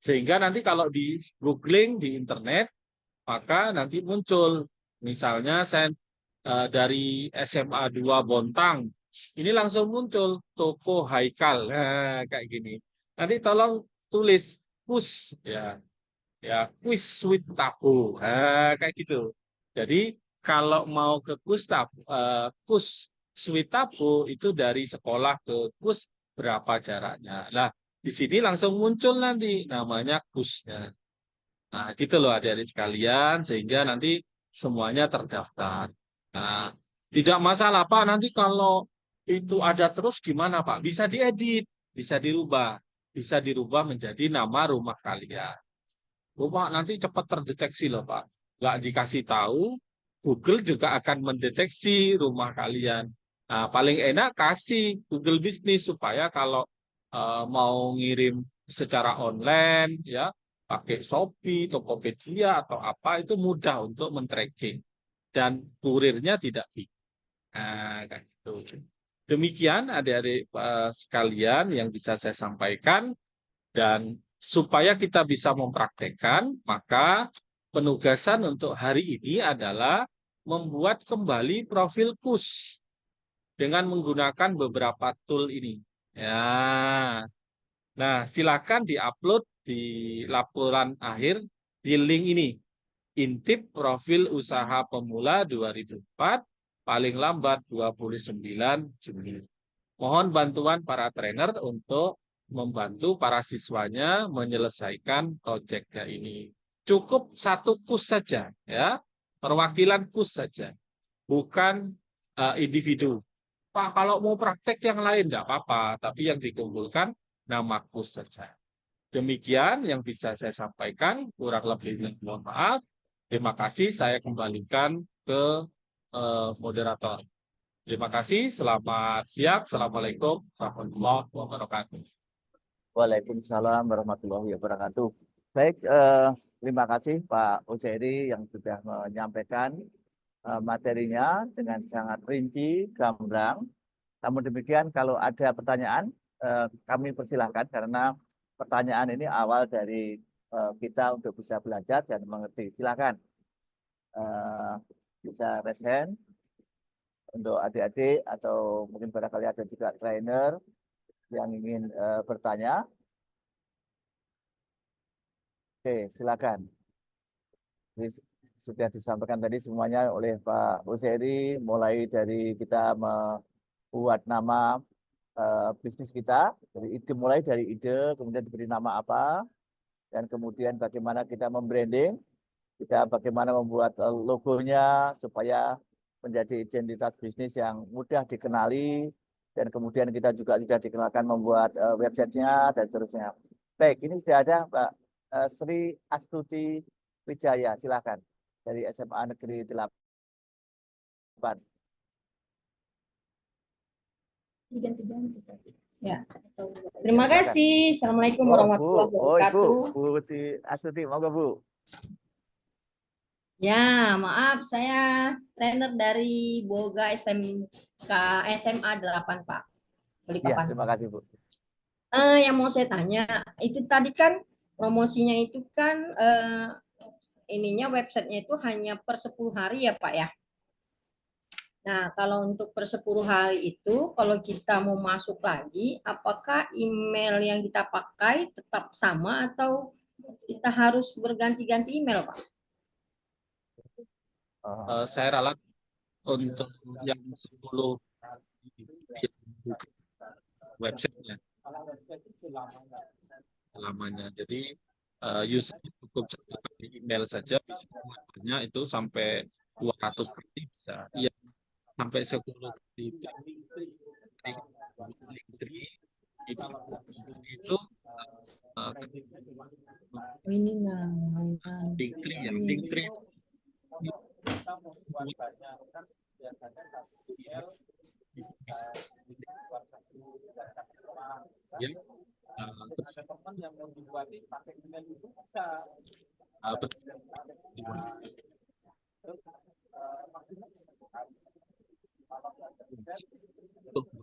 Sehingga nanti kalau di googling di internet, maka nanti muncul misalnya saya dari SMA 2 Bontang, ini langsung muncul toko Haikal, nah, kayak gini. Nanti tolong tulis KUS ya kuis with tabu, kayak gitu. Jadi kalau mau ke KUS with tabu itu dari sekolah ke KUS berapa jaraknya. Nah, di sini langsung muncul nanti namanya KUS-nya. Nah, gitu loh adik-adik sekalian, sehingga nanti semuanya terdaftar. Nah, tidak masalah Pak, nanti kalau itu ada terus gimana Pak? Bisa diedit, bisa dirubah menjadi nama rumah kalian. Pak, nanti cepat terdeteksi loh Pak. Nggak dikasih tahu, Google juga akan mendeteksi rumah kalian. Nah, paling enak kasih Google Business supaya kalau mau ngirim secara online, ya pakai Shopee, Tokopedia atau apa itu mudah untuk men-tracking dan kurirnya tidak bingung. Nah, kayak gitu. Demikian adik-adik sekalian yang bisa saya sampaikan. Dan supaya kita bisa mempraktekkan, maka penugasan untuk hari ini adalah membuat kembali profil KUS dengan menggunakan beberapa tool ini. Ya. Nah, silakan diupload di laporan akhir di link ini. Intip profil usaha pemula 2004, paling lambat 29 Juni. Mohon bantuan para trainer untuk membantu para siswanya menyelesaikan proyeknya ini. Cukup satu KUS saja, ya, perwakilan KUS saja, bukan individu. Pak, kalau mau praktek yang lain tidak apa-apa, tapi yang dikumpulkan nama KUS saja. Demikian yang bisa saya sampaikan, kurang lebihnya mohon maaf. Terima kasih, saya kembalikan ke moderator. Terima kasih, selamat siang. Assalamualaikum warahmatullahi wabarakatuh.
Waalaikumsalam warahmatullahi wabarakatuh. Baik, terima kasih Pak Uzairi yang sudah menyampaikan materinya dengan sangat rinci, gamblang. Namun demikian, kalau ada pertanyaan, kami persilahkan karena pertanyaan ini awal dari kita untuk bisa belajar dan mengerti. Silakan bisa raise hand untuk adik-adik atau mungkin barangkali ada juga trainer yang ingin bertanya. Oke, silakan. Jadi, sudah disampaikan tadi semuanya oleh Pak Uzairi, mulai dari kita membuat nama bisnis kita, mulai dari ide, kemudian diberi nama apa, dan kemudian bagaimana kita membranding, kita bagaimana membuat logonya supaya menjadi identitas bisnis yang mudah dikenali, dan kemudian kita juga sudah dikenalkan membuat websitenya dan seterusnya. Baik, ini sudah ada Mbak Sri Astuti Wijaya, silakan dari SMA Negeri 8.
Ya. Terima kasih. Assalamualaikum warahmatullahi wabarakatuh.
Bu Astuti, monggo Bu.
Ya, maaf saya trainer dari Boga SMK SMA 8, Pak.
Ya, terima kasih Bu.
Yang mau saya tanya, itu tadi kan promosinya itu kan websitenya itu hanya per 10 hari ya Pak ya. Nah, kalau untuk per 10 hari itu, kalau kita mau masuk lagi, apakah email yang kita pakai tetap sama atau kita harus berganti-ganti email, Pak?
Saya ralat untuk yang 10 websitenya lamanya. Jadi user cukup satu kali email saja, bisa banyak itu sampai 200 kali bisa. Iya, sampai 10 kali itu
ini namanya
Linktree ya. Terus teman yang mau dibuatin pakai email itu bisa. Untuk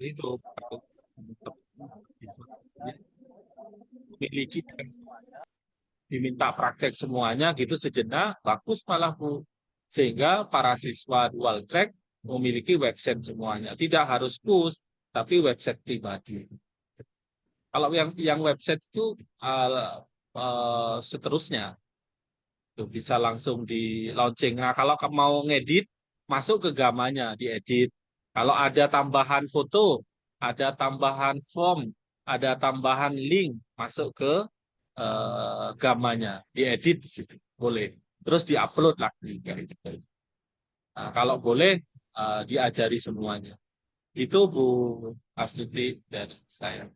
itu memiliki diminta praktek semuanya gitu sejenak, bagus malah Bu. Sehingga para siswa dual track memiliki website semuanya. Tidak harus push, tapi website pribadi. Kalau yang website itu seterusnya itu bisa langsung di launching. Nah, kalau kamu mau ngedit, masuk ke gamanya, diedit. Kalau ada tambahan foto, ada tambahan form, ada tambahan link, masuk ke gamanya, diedit di situ, boleh. Terus diupload lagi. Nah, kalau boleh diajari semuanya. Itu Bu Astuti dari saya.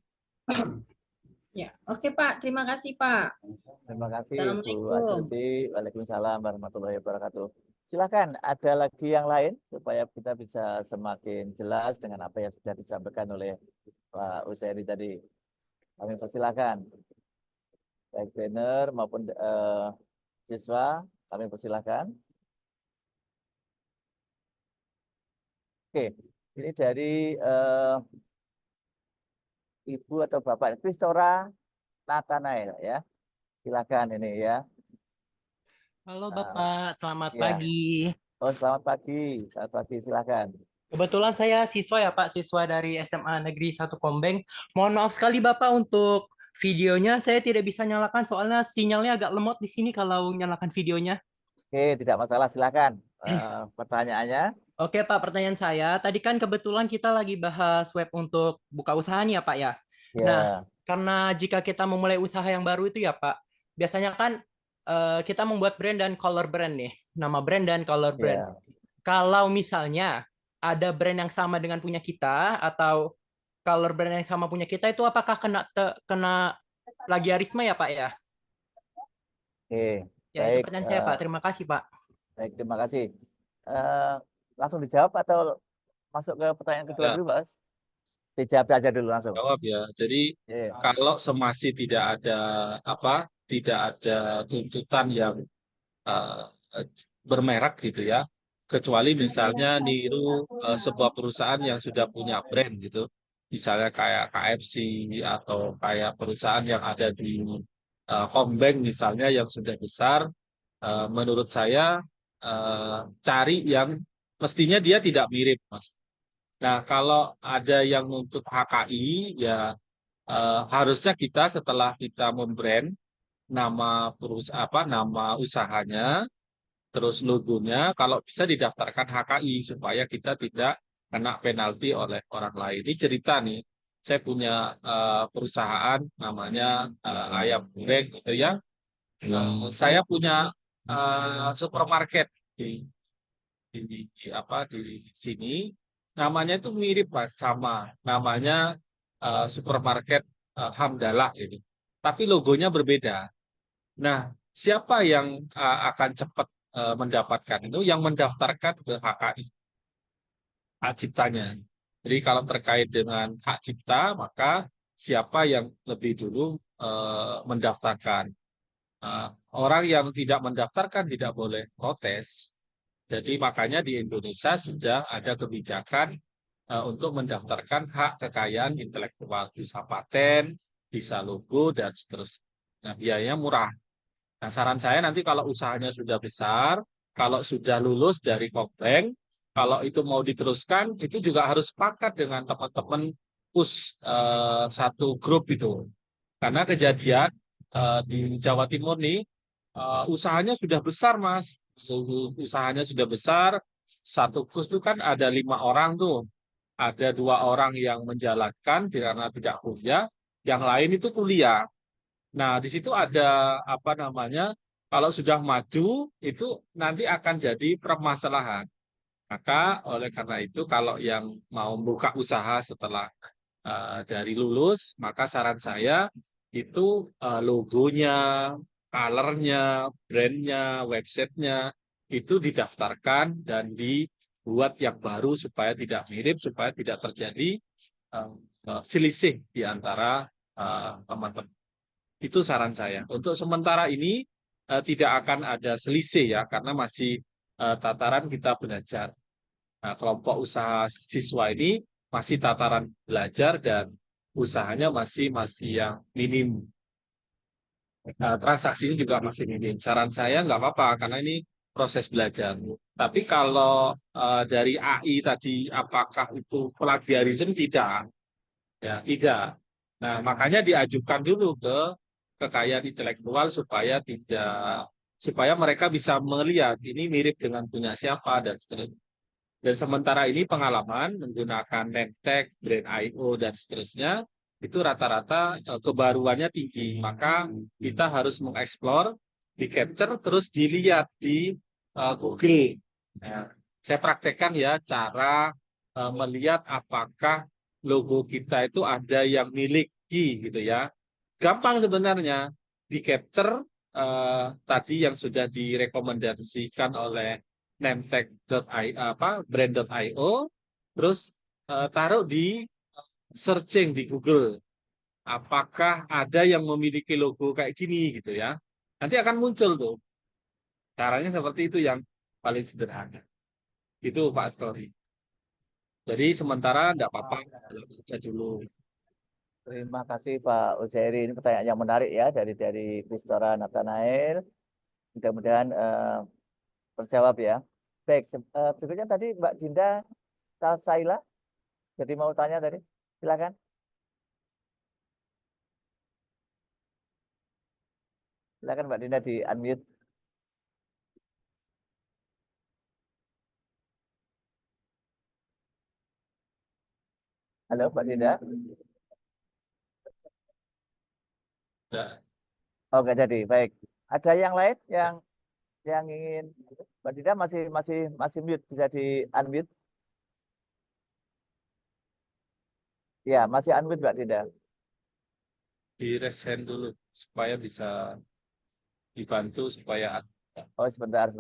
Ya, oke Pak. Terima kasih Pak.
Terima kasih Bu
Assalamualaikum.
Astuti. Waalaikumsalam warahmatullahi wabarakatuh. Silakan, ada lagi yang lain supaya kita bisa semakin jelas dengan apa yang sudah disampaikan oleh Pak Usairi tadi. Kami persilakan, baik trainer maupun siswa, kami persilakan. Oke, ini dari Ibu atau Bapak Kristora Nathanael ya. Silakan ini ya.
Halo Bapak, selamat
ya.
pagi.
Oh, selamat pagi. Selamat pagi, silakan.
Kebetulan saya siswa ya Pak, siswa dari SMA Negeri 1 Kombeng. Mohon maaf sekali Bapak untuk videonya saya tidak bisa nyalakan soalnya sinyalnya agak lemot di sini kalau nyalakan videonya.
Oke, tidak masalah, silakan. Pertanyaannya.
Oke Pak, pertanyaan saya. Tadi kan kebetulan kita lagi bahas web untuk buka usaha nih ya Pak ya.
Ya.
Nah, karena jika kita memulai usaha yang baru itu ya Pak, biasanya kan kita membuat brand dan color brand nih. Nama brand dan color brand.
Ya.
Kalau misalnya ada brand yang sama dengan punya kita atau color brand yang sama punya kita itu apakah kena plagiarisme ya Pak ya?
Oke,
Ya itu
baik.
pertanyaan saya Pak. Terima kasih Pak.
Baik, terima kasih. Langsung dijawab atau masuk ke pertanyaan kedua
Ya.
dulu, Mas? Dijawab aja dulu langsung.
Jawab ya. Jadi kalau semasi tidak ada tuntutan yang bermerek gitu ya, kecuali misalnya niru sebuah perusahaan yang sudah punya brand gitu, misalnya kayak KFC atau kayak perusahaan yang ada di Kombeng misalnya yang sudah besar, menurut saya cari yang mestinya dia tidak mirip, Mas. Nah, kalau ada yang nuntut HKI, ya harusnya kita setelah kita membrand nama nama usahanya, terus logonya, kalau bisa didaftarkan HKI supaya kita tidak kena penalti oleh orang lain. Ini cerita nih, saya punya perusahaan namanya Ayam Goreng gitu ya. Saya punya supermarket di sini. Namanya itu mirip Mas, sama namanya supermarket Hamdalah ini. Tapi logonya berbeda. Nah, siapa yang akan cepat mendapatkan itu? Yang mendaftarkan ke HKI, hak ciptanya. Jadi kalau terkait dengan hak cipta, maka siapa yang lebih dulu mendaftarkan. Orang yang tidak mendaftarkan tidak boleh protes. Jadi makanya di Indonesia sudah ada kebijakan untuk mendaftarkan hak kekayaan intelektual, bisa paten, bisa logo, dan seterusnya. Nah, biayanya murah. Nah, saran saya nanti kalau usahanya sudah besar, kalau sudah lulus dari Kombeng, kalau itu mau diteruskan, itu juga harus sepakat dengan teman-teman satu grup itu. Karena kejadian di Jawa Timur nih, usahanya sudah besar, Mas. Usahanya sudah besar, satu kus itu kan ada 5 orang tuh. Ada 2 orang yang menjalankan karena tidak kuliah, yang lain itu kuliah. Nah, di situ ada kalau sudah maju itu nanti akan jadi permasalahan. Maka oleh karena itu kalau yang mau buka usaha setelah dari lulus, maka saran saya itu logonya, color-nya, brand-nya, website-nya itu didaftarkan dan dibuat yang baru supaya tidak mirip, supaya tidak terjadi selisih di antara teman-teman. Itu saran saya. Untuk sementara ini tidak akan ada selisih ya, karena masih tataran kita belajar. Nah, kelompok usaha siswa ini masih tataran belajar dan usahanya masih yang minim. Transaksinya juga masih minim. Saran saya nggak apa-apa karena ini proses belajar. Tapi kalau dari AI tadi, apakah itu plagiarisme? Tidak, ya tidak. Nah, makanya diajukan dulu ke kekayaan intelektual supaya mereka bisa melihat ini mirip dengan punya siapa dan seterusnya. Dan sementara ini pengalaman menggunakan Nemtek, Brain.io dan seterusnya itu rata-rata kebaruannya tinggi. Maka kita harus mengeksplor, di capture terus dilihat di Google. Nah, saya praktekkan ya cara melihat apakah logo kita itu ada yang miliki gitu ya. Gampang sebenarnya, di capture tadi yang sudah direkomendasikan oleh brand.io, terus taruh di searching di Google. Apakah ada yang memiliki logo kayak gini gitu ya. Nanti akan muncul tuh. Caranya seperti itu yang paling sederhana. Itu Pak Story. Jadi sementara enggak apa-apa, baca dulu.
Terima kasih Pak Uzairi. Ini pertanyaan yang menarik ya dari Kristora Nathanael. Mudah-mudahan terjawab ya. Baik, berikutnya tadi Mbak Dinda Salsaila. Jadi mau tanya tadi, silakan. Silakan Mbak Dinda di unmute. Halo Mbak Dinda.
Ya.
Oh nggak jadi. Baik. Ada yang lain yang ingin Mbak Dinda masih mute, bisa di unmute. Ya, masih unmute Mbak Dinda.
Di raise hand dulu supaya bisa dibantu supaya
Oh sebentar.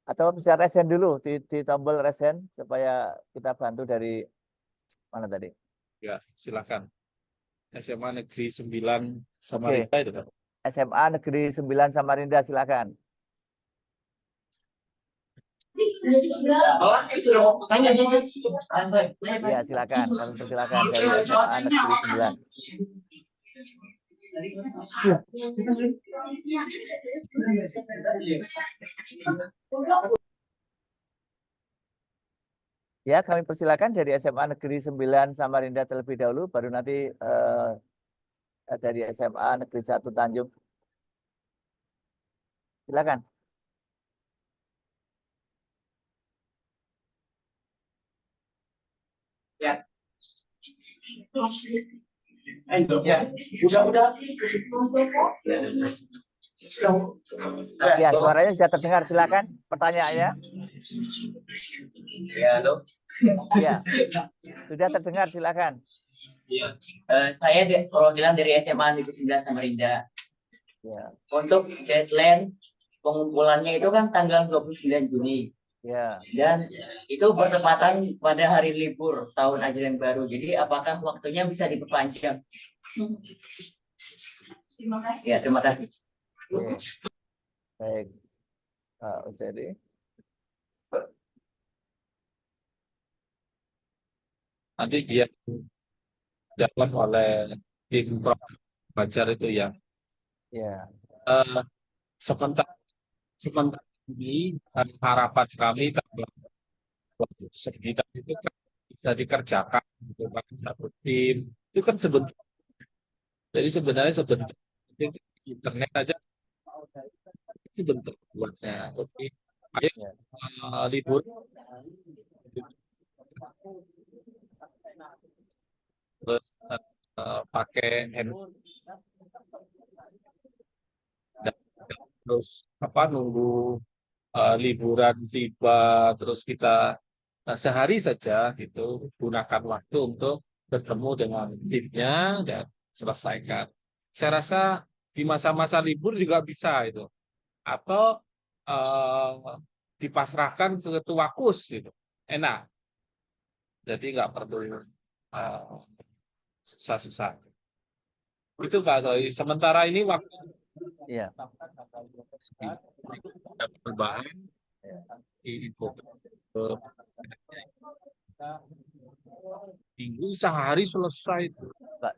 Atau bisa raise hand dulu di tombol raise hand supaya kita bantu dari mana tadi?
ya silakan. SMA Negeri 9 Samarinda itu Pak.
SMA Negeri 9 Samarinda, silakan. Ya, silakan. Kami persilakan dari SMA Negeri 9. Ya, kami persilakan dari SMA Negeri 9 Samarinda terlebih dahulu, baru nanti dari SMA Negeri 1 Tanjung. Silakan.
Ya. Udah.
Ya, suaranya sudah terdengar. Silakan pertanyaannya.
Ya, halo.
Ya, sudah terdengar. Silakan.
Ya. Saya perwakilan dari SMA Negeri 9 Samarinda.
Ya.
Untuk deadline pengumpulannya itu kan tanggal 29 Juni.
Ya.
Dan itu bertepatan pada hari libur tahun ajaran baru. Jadi apakah waktunya bisa diperpanjang? Terima kasih. Ya, terima kasih.
Baik. Pak Uzairi.
Nanti dia jawab oleh tim Fajar itu ya.
Ya.
Sementara ini harapan kami sekitar itu kan bisa dikerjakan gitu kan, satu tim itu kan sebenarnya. Jadi sebenarnya internet aja itu bentuk buatnya. Oke, ayo libur terus pakai handphone dan terus nunggu liburan tiba terus kita sehari saja gitu gunakan waktu untuk bertemu dengan timnya dan selesaikan. Saya rasa di masa-masa libur juga bisa itu atau dipasrahkan ke ketua KUS gitu enak, jadi nggak perlu susah-susah itu Kak Zoe. Sementara ini waktu
Iya.
Ada perubahan di info minggu sehari selesai.
Nggak,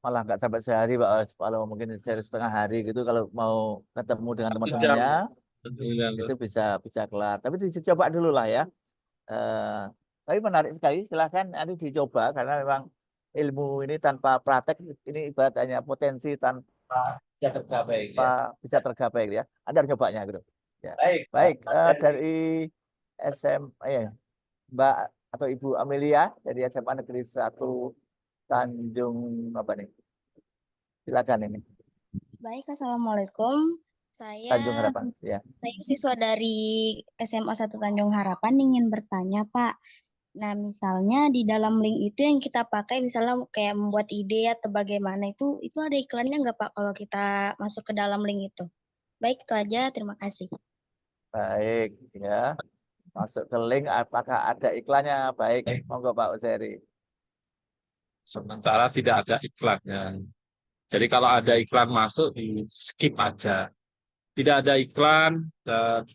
malah nggak sampai sehari Pak. Kalau mungkin sehari setengah hari gitu kalau mau ketemu dengan
1 jam.
teman-temannya
Tentunya.
itu bisa kelar. Tapi dicoba dulu lah ya. Tapi menarik sekali. Silahkan nanti dicoba karena memang ilmu ini tanpa praktek ini ibarat hanya potensi tanpa
Bisa tercapai ya.
bisa tergapai gitu ya. Anda harus nyobanya gitu. Ya.
Baik,
Baik,
Pak.
dari SMA ya, Mbak atau Ibu Amelia dari SMA Negeri 1 Tanjung apa nih? Silakan ini.
Baik, Assalamualaikum.
Tanjung Harapan. Ya.
Saya siswa dari SMA 1 Tanjung Harapan ingin bertanya, Pak. Nah, misalnya di dalam link itu yang kita pakai, misalnya kayak membuat ide atau bagaimana itu ada iklannya nggak, Pak, kalau kita masuk ke dalam link itu? Baik, itu aja. Terima kasih.
Baik, ya. Masuk ke link apakah ada iklannya? Baik, monggo Pak Useri.
Sementara tidak ada iklannya. Jadi kalau ada iklan masuk di skip aja. Tidak ada iklan dan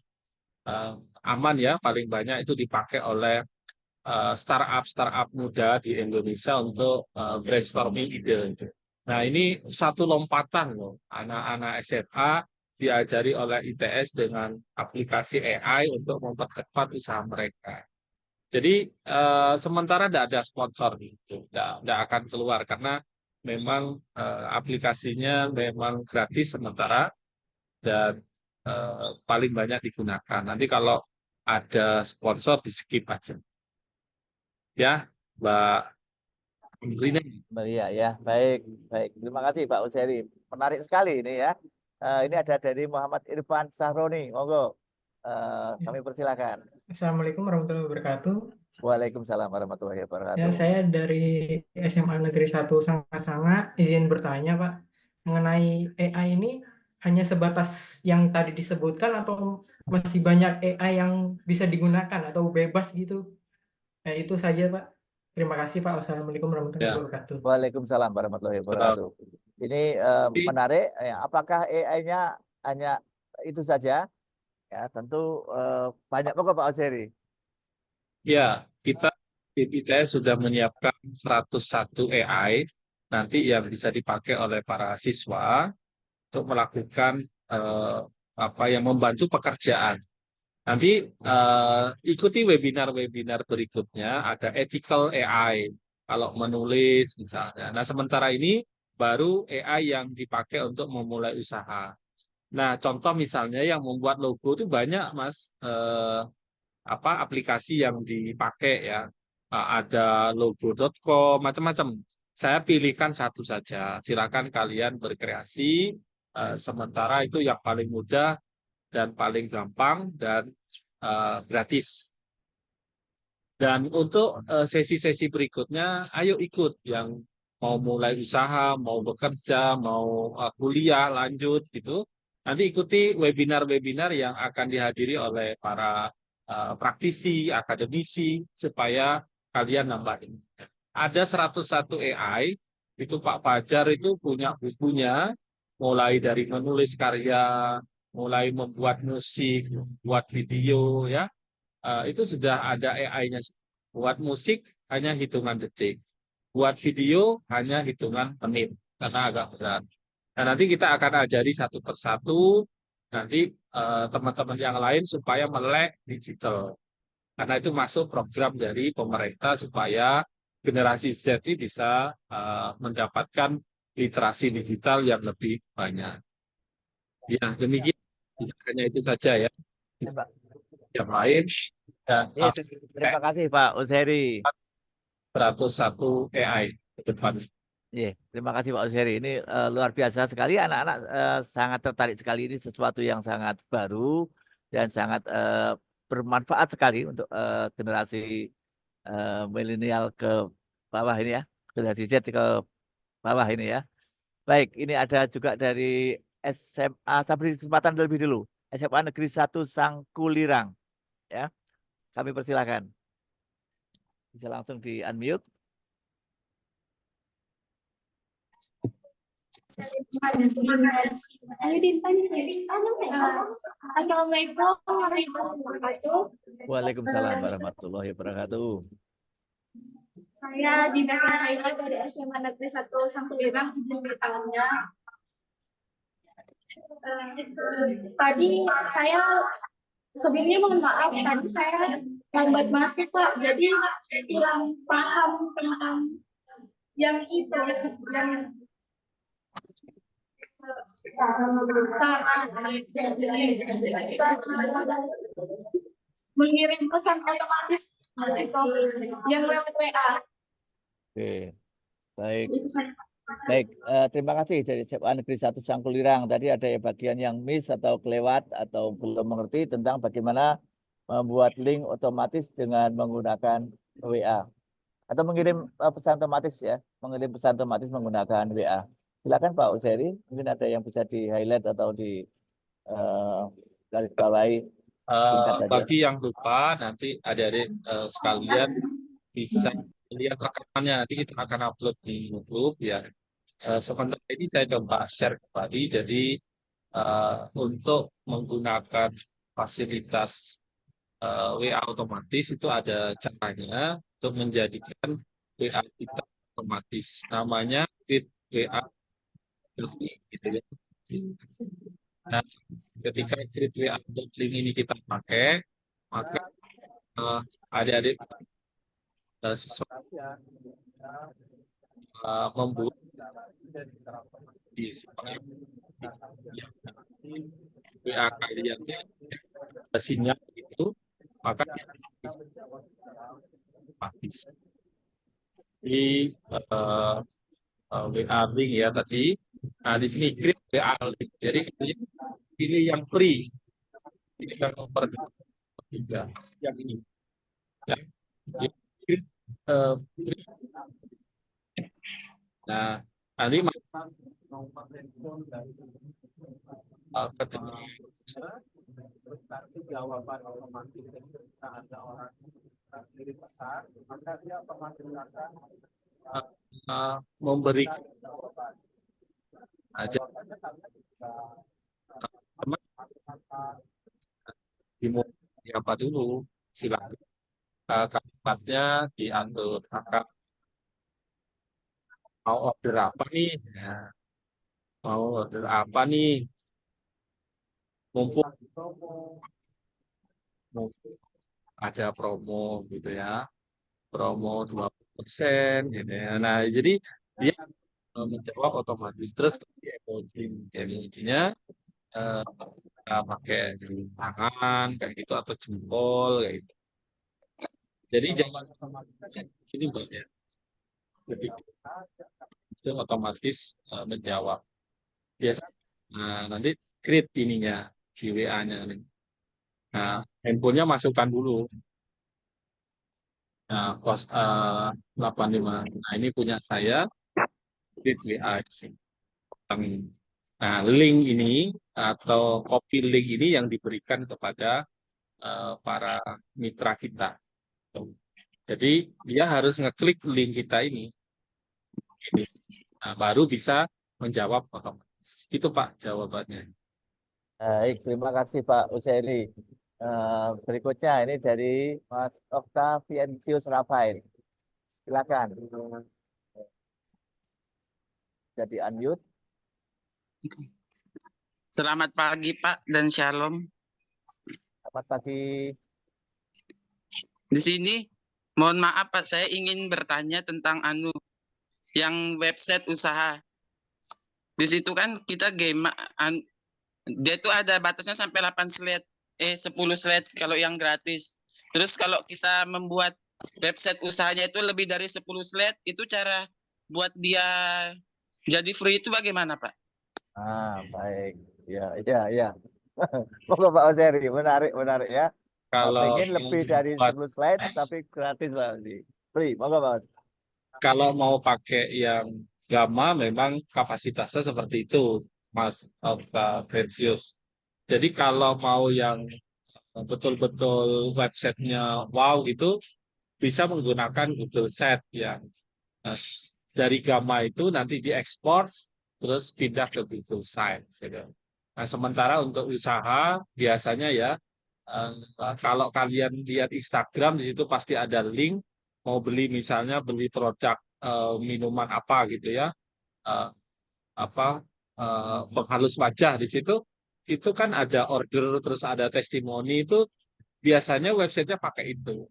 aman ya, paling banyak itu dipakai oleh startup muda di Indonesia untuk brainstorming ide. Nah, ini satu lompatan loh. Anak-anak SMA diajari oleh ITS dengan aplikasi AI untuk mempercepat usaha mereka. Jadi sementara tidak ada sponsor gitu, tidak akan keluar karena memang aplikasinya memang gratis sementara dan paling banyak digunakan. Nanti kalau ada sponsor di skip aja. Ya, Mbak Lina.
Iya ya, baik, baik. Terima kasih Pak Useri. Menarik sekali ini ya. Ini ada dari Muhammad Irfan Sahroni. Monggo. Kami persilakan.
Assalamualaikum warahmatullahi wabarakatuh.
Waalaikumsalam warahmatullahi
Ya,
wabarakatuh.
saya dari SMA Negeri 1 Sanga-Sanga izin bertanya, Pak, mengenai AI ini hanya sebatas yang tadi disebutkan atau masih banyak AI yang bisa digunakan atau bebas gitu? Ya, itu saja, Pak. Terima kasih, Pak. Wassalamualaikum warahmatullahi
Ya,
wabarakatuh.
Waalaikumsalam warahmatullahi wabarakatuh. Ini menarik. Apakah AI-nya hanya itu saja? Ya, tentu banyak pokok Pak Useri.
ya, kita di ITS sudah menyiapkan 101 AI nanti yang bisa dipakai oleh para siswa untuk melakukan apa yang membantu pekerjaan. Nanti ikuti webinar-webinar berikutnya, ada ethical AI, kalau menulis misalnya. Nah, sementara ini baru AI yang dipakai untuk memulai usaha. Nah, contoh misalnya yang membuat logo itu banyak, Mas, aplikasi yang dipakai ya. Ada logo.com, macam-macam. Saya pilihkan satu saja. Silakan kalian berkreasi. Sementara itu yang paling mudah dan paling gampang dan gratis. Dan untuk sesi-sesi berikutnya, ayo ikut yang mau mulai usaha, mau bekerja, mau kuliah lanjut gitu. Nanti ikuti webinar-webinar yang akan dihadiri oleh para praktisi, akademisi supaya kalian nambahin. Ada 101 AI, itu Pak Fajar itu punya bukunya, mulai dari menulis karya, mulai membuat musik, buat video ya. Itu sudah ada AI-nya. Buat musik hanya hitungan detik. Buat video hanya hitungan menit karena agak berat. Nah, nanti kita akan ajari satu persatu nanti teman-teman yang lain supaya melek digital. Karena itu masuk program dari pemerintah supaya generasi Z ini bisa mendapatkan literasi digital yang lebih banyak. Ya, demikian. Hanya itu saja ya. Yang lain dan
Terima kasih Pak Useri.
101 AI ke depan.
Terima kasih Pak Useri. Ini luar biasa sekali. Anak-anak sangat tertarik sekali. Ini sesuatu yang sangat baru dan sangat bermanfaat sekali untuk generasi milenial ke bawah ini ya. Generasi Z ke bawah ini ya. Baik, ini ada juga dari SMA. Saya beri kesempatan lebih dulu. SMA Negeri 1 Sangkulirang. Ya, kami persilakan. Bisa langsung di unmute.
Assalamualaikum warahmatullahi wabarakatuh.
Waalaikumsalam warahmatullahi wabarakatuh.
Saya Dinda Saila dari SMA Negeri 1 Sangkulirang, izin bertanya. Tadi saya sebelumnya mohon maaf, tadi saya lambat masuk Pak, jadi kurang paham tentang yang itu, yang mengirim pesan otomatis yang lewat WA.
Oke, baik. Baik, terima kasih dari SMA Negeri 1 Sangkulirang. Tadi ada bagian yang miss atau kelewat atau belum mengerti tentang bagaimana membuat link otomatis dengan menggunakan WA. Atau mengirim pesan otomatis ya, mengirim pesan otomatis menggunakan WA. Silakan Pak Useri, mungkin ada yang bisa di-highlight atau di garis bawahi singkat saja.
Bagi yang lupa, nanti adik-adik sekalian bisa lihat rekamannya. Nanti kita akan upload di YouTube ya. Sementara ini saya coba share kembali. Jadi untuk menggunakan fasilitas WA otomatis itu ada caranya untuk menjadikan WA kita otomatis. Namanya Create WA gitu ya. Nah, ketika Create WA link ini kita pakai, maka adik-adik siswa membuat di WA kalian sinyal itu, maka otomatis di WA link ya tadi. Nah, di sini create WA link. Jadi kalian pilih yang free. Ini yang nomor 3, yang ini. Ya. Free. Nah, nanti jawaban otomatis ketika ada orang kirim pesan, maka dia otomatis akan memberikan aja di apa dulu, silakan kalimatnya diatur. Maka mau order apa nih? Ya. Mau order apa nih? Mumpung ada promo gitu ya, promo 20% gitu ya. Nah, jadi dia menjawab otomatis. Terus emojinya kita pakai tangan kayak gitu atau jempol kayak gitu. Jadi jangan otomatis ini banyak. Lebih otomatis menjawab. Biasa. Nah, nanti create ininya si WA-nya. Nah, handphonenya masukkan dulu. Nah, pos 85. Nah, ini punya saya. Create WA di sini. Nah, link ini atau copy link ini yang diberikan kepada para mitra kita. Jadi, dia harus ngeklik link kita ini. Nah, baru bisa menjawab otomatis. Itu Pak jawabannya.
Baik, terima kasih Pak Usairi. Berikutnya ini dari Mas Octavianus Rafael. Silakan. Jadi unmute.
Selamat pagi Pak dan Shalom.
Selamat pagi.
Di sini, mohon maaf Pak, saya ingin bertanya tentang yang website usaha. Di situ kan kita dia itu ada batasnya sampai 8 slide, 10 slide kalau yang gratis. Terus kalau kita membuat website usahanya itu lebih dari 10 slide, itu cara buat dia jadi free itu bagaimana Pak?
Baik. Ya. Moga Pak Oseri, menarik ya.
Kalau
pengen lebih dari 10 slide tapi gratis lah di free. Moga Pak.
Kalau mau pakai yang gamma memang kapasitasnya seperti itu, Mas Octavianus. Jadi kalau mau yang betul-betul websitenya wow itu bisa menggunakan Google Set yang dari gamma itu nanti diekspor terus pindah ke Google Sites. Gitu. Nah, sementara untuk usaha biasanya ya, kalau kalian lihat Instagram, di situ pasti ada link, mau beli misalnya beli produk minuman apa gitu ya, penghalus wajah di situ, itu kan ada order, terus ada testimoni, itu biasanya websitenya pakai itu.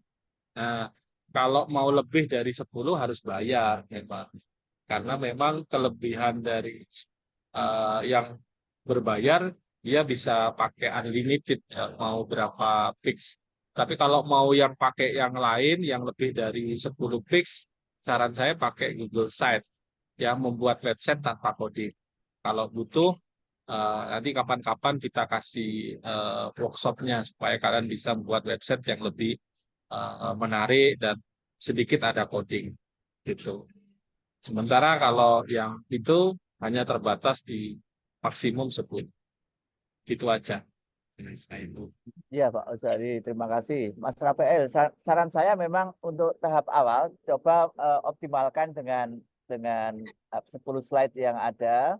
Nah, kalau mau lebih dari 10 harus bayar memang. Karena memang kelebihan dari yang berbayar, dia bisa pakai unlimited, ya, mau berapa pix. Tapi kalau mau yang pakai yang lain, yang lebih dari 10 pix, saran saya pakai Google Site, yang membuat website tanpa coding. Kalau butuh, nanti kapan-kapan kita kasih workshopnya, supaya kalian bisa membuat website yang lebih menarik dan sedikit ada coding. Gitu. Sementara kalau yang itu hanya terbatas di maksimum 10. Itu aja.
Iya Pak Osari, terima kasih. Mas Rafael, saran saya memang untuk tahap awal, coba optimalkan dengan 10 slide yang ada.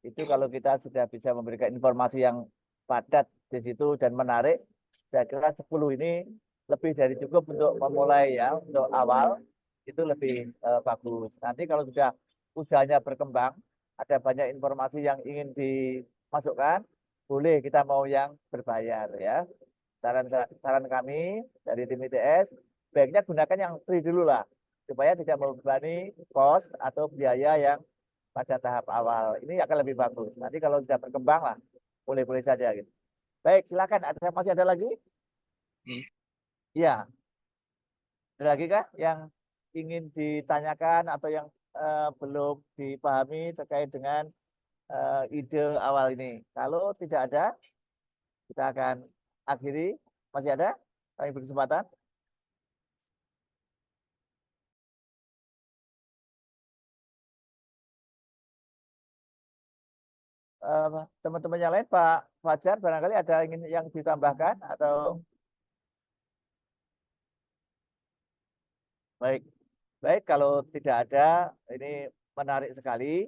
Itu kalau kita sudah bisa memberikan informasi yang padat di situ dan menarik, saya kira 10 ini lebih dari cukup untuk memulai ya, untuk awal. Itu lebih bagus. Nanti kalau sudah usahanya berkembang, ada banyak informasi yang ingin dimasukkan, boleh kita mau yang berbayar ya. Saran kami dari tim ITS, baiknya gunakan yang free dulu lah, supaya tidak membebani kos atau biaya yang pada tahap awal. Ini akan lebih bagus. Nanti kalau sudah berkembang lah, boleh-boleh saja gitu. Baik, silakan. Masih ada lagi? Iya. Ada lagi kah yang ingin ditanyakan atau yang belum dipahami terkait dengan ide awal ini? Kalau tidak ada, kita akan akhiri. Masih ada? Kami beri kesempatan. Teman-teman yang lain, Pak Fajar, barangkali ada yang ditambahkan atau? Baik, kalau tidak ada, ini menarik sekali.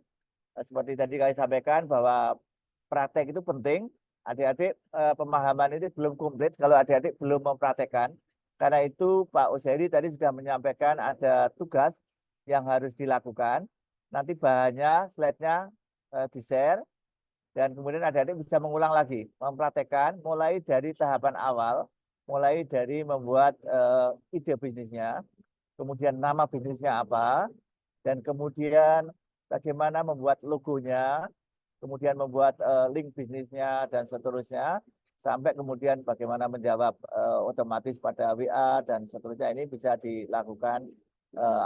Seperti tadi kami sampaikan bahwa praktek itu penting. Adik-adik pemahaman ini belum komplit kalau adik-adik belum mempraktekkan. Karena itu Pak Oseri tadi sudah menyampaikan ada tugas yang harus dilakukan. Nanti bahannya, slide-nya di-share. Dan kemudian adik-adik bisa mengulang lagi, mempraktekkan mulai dari tahapan awal, mulai dari membuat ide bisnisnya, kemudian nama bisnisnya apa, dan kemudian bagaimana membuat logonya, kemudian membuat link bisnisnya, dan seterusnya, sampai kemudian bagaimana menjawab otomatis pada WA, dan seterusnya. Ini bisa dilakukan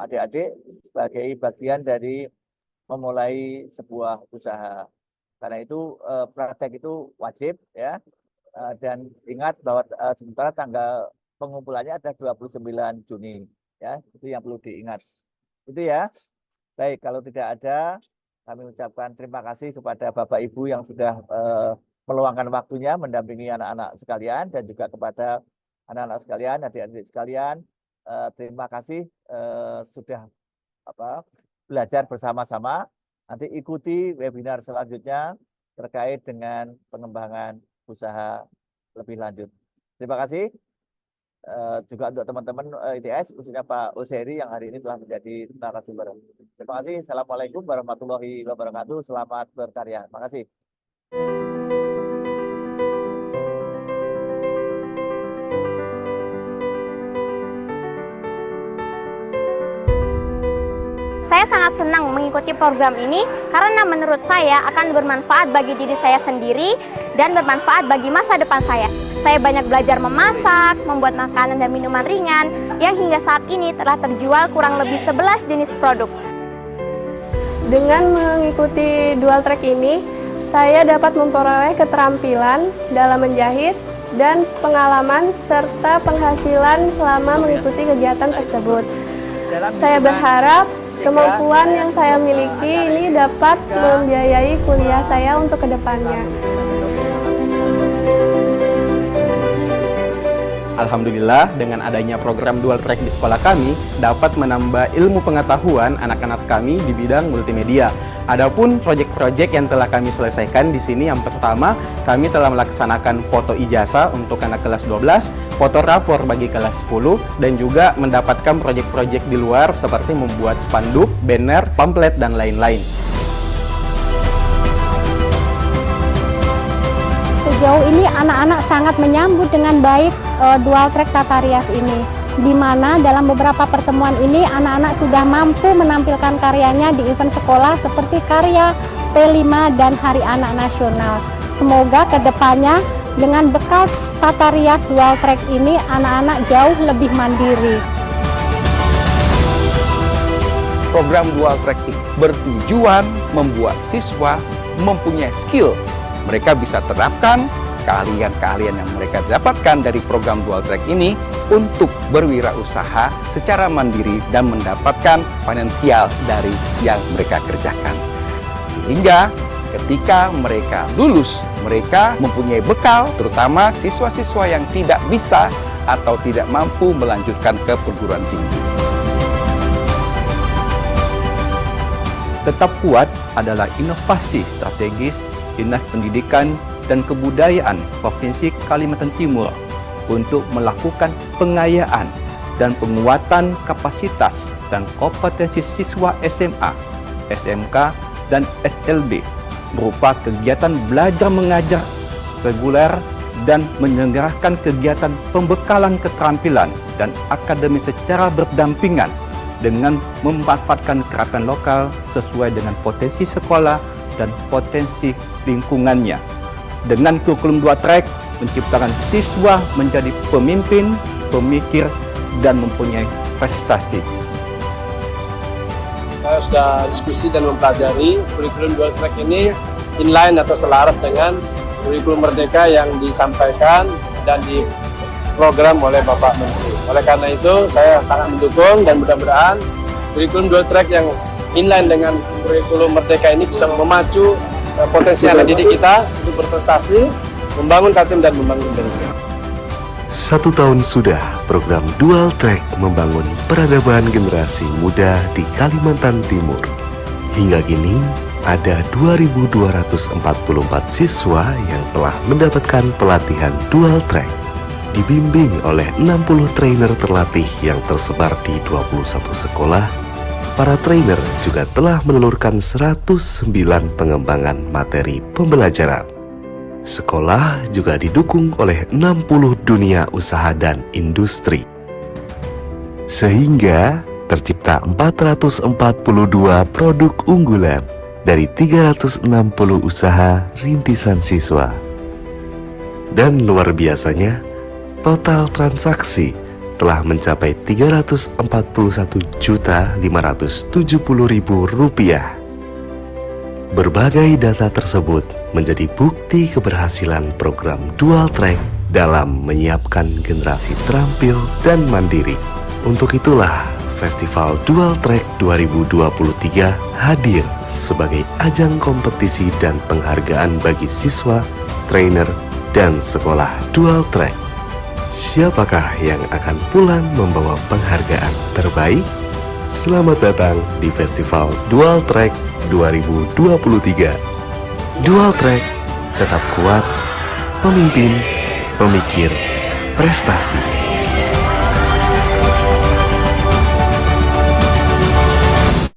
adik-adik sebagai bagian dari memulai sebuah usaha. Karena itu praktek itu wajib ya, dan ingat bahwa sementara tanggal pengumpulannya ada 29 Juni. Ya, itu yang perlu diingat. Itu ya. Baik, kalau tidak ada, kami ucapkan terima kasih kepada Bapak Ibu yang sudah meluangkan waktunya mendampingi anak-anak sekalian, dan juga kepada anak-anak sekalian, adik-adik sekalian. Terima kasih sudah belajar bersama-sama. Nanti ikuti webinar selanjutnya terkait dengan pengembangan usaha lebih lanjut. Terima kasih. Juga untuk teman-teman ITS, khususnya Pak Oseri yang hari ini telah menjadi narasumber. Terima kasih. Assalamualaikum warahmatullahi wabarakatuh. Selamat berkarya. Terima kasih.
Saya sangat senang mengikuti program ini karena menurut saya akan bermanfaat bagi diri saya sendiri dan bermanfaat bagi masa depan saya. Saya banyak belajar memasak, membuat makanan dan minuman ringan yang hingga saat ini telah terjual kurang lebih 11 jenis produk.
Dengan mengikuti dual track ini, saya dapat memperoleh keterampilan dalam menjahit dan pengalaman serta penghasilan selama mengikuti kegiatan tersebut. Saya berharap kemampuan yang saya miliki ini dapat membiayai kuliah saya untuk kedepannya.
Alhamdulillah, dengan adanya program Dual Track di sekolah kami, dapat menambah ilmu pengetahuan anak-anak kami di bidang multimedia. Adapun proyek-proyek yang telah kami selesaikan di sini, yang pertama, kami telah melaksanakan foto ijazah untuk anak kelas 12, foto rapor bagi kelas 10, dan juga mendapatkan proyek-proyek di luar seperti membuat spanduk, banner, pamflet, dan lain-lain.
Sejauh ini anak-anak sangat menyambut dengan baik Dual Track Tata Rias ini, di mana dalam beberapa pertemuan ini anak-anak sudah mampu menampilkan karyanya di event sekolah seperti karya P5 dan Hari Anak Nasional. Semoga kedepannya dengan bekal Tata Rias Dual Track ini anak-anak jauh lebih mandiri.
Program Dual Track bertujuan membuat siswa mempunyai skill. Mereka bisa terapkan keahlian-keahlian yang mereka dapatkan dari program Dual Track ini untuk berwirausaha secara mandiri dan mendapatkan finansial dari yang mereka kerjakan. Sehingga ketika mereka lulus, mereka mempunyai bekal, terutama siswa-siswa yang tidak bisa atau tidak mampu melanjutkan ke perguruan tinggi. Tetap kuat adalah inovasi strategis Dinas Pendidikan dan Kebudayaan Provinsi Kalimantan Timur untuk melakukan pengayaan dan penguatan kapasitas dan kompetensi siswa SMA, SMK, dan SLB berupa kegiatan belajar mengajar reguler dan menyelenggarakan kegiatan pembekalan keterampilan dan akademi secara berdampingan dengan memanfaatkan kearifan lokal sesuai dengan potensi sekolah dan potensi lingkungannya. Dengan kurikulum Dual Track menciptakan siswa menjadi pemimpin, pemikir, dan mempunyai prestasi.
Saya sudah diskusi dan mempelajari kurikulum Dual Track ini inline atau selaras dengan kurikulum Merdeka yang disampaikan dan diprogram oleh Bapak Menteri. Oleh karena itu, saya sangat mendukung dan mudah-mudahan kurikulum Dual Track yang inline dengan kurikulum Merdeka ini bisa memacu potensi anak didik kita untuk berprestasi, membangun Kaltim dan membangun Indonesia.
1 tahun sudah program Dual Track membangun peradaban generasi muda di Kalimantan Timur. Hingga kini ada 2.244 siswa yang telah mendapatkan pelatihan Dual Track. Dibimbing oleh 60 trainer terlatih yang tersebar di 21 sekolah, para trainer juga telah menelurkan 109 pengembangan materi pembelajaran. Sekolah juga didukung oleh 60 dunia usaha dan industri. Sehingga tercipta 442 produk unggulan dari 360 usaha rintisan siswa. Dan luar biasanya, total transaksi telah mencapai Rp341.570.000. Berbagai data tersebut menjadi bukti keberhasilan program Dual Track dalam menyiapkan generasi terampil dan mandiri. Untuk itulah Festival Dual Track 2023 hadir sebagai ajang kompetisi dan penghargaan bagi siswa, trainer, dan sekolah Dual Track. Siapakah yang akan pulang membawa penghargaan terbaik? Selamat datang di Festival Dual Track 2023. Dual Track, tetap kuat, pemimpin, pemikir, prestasi.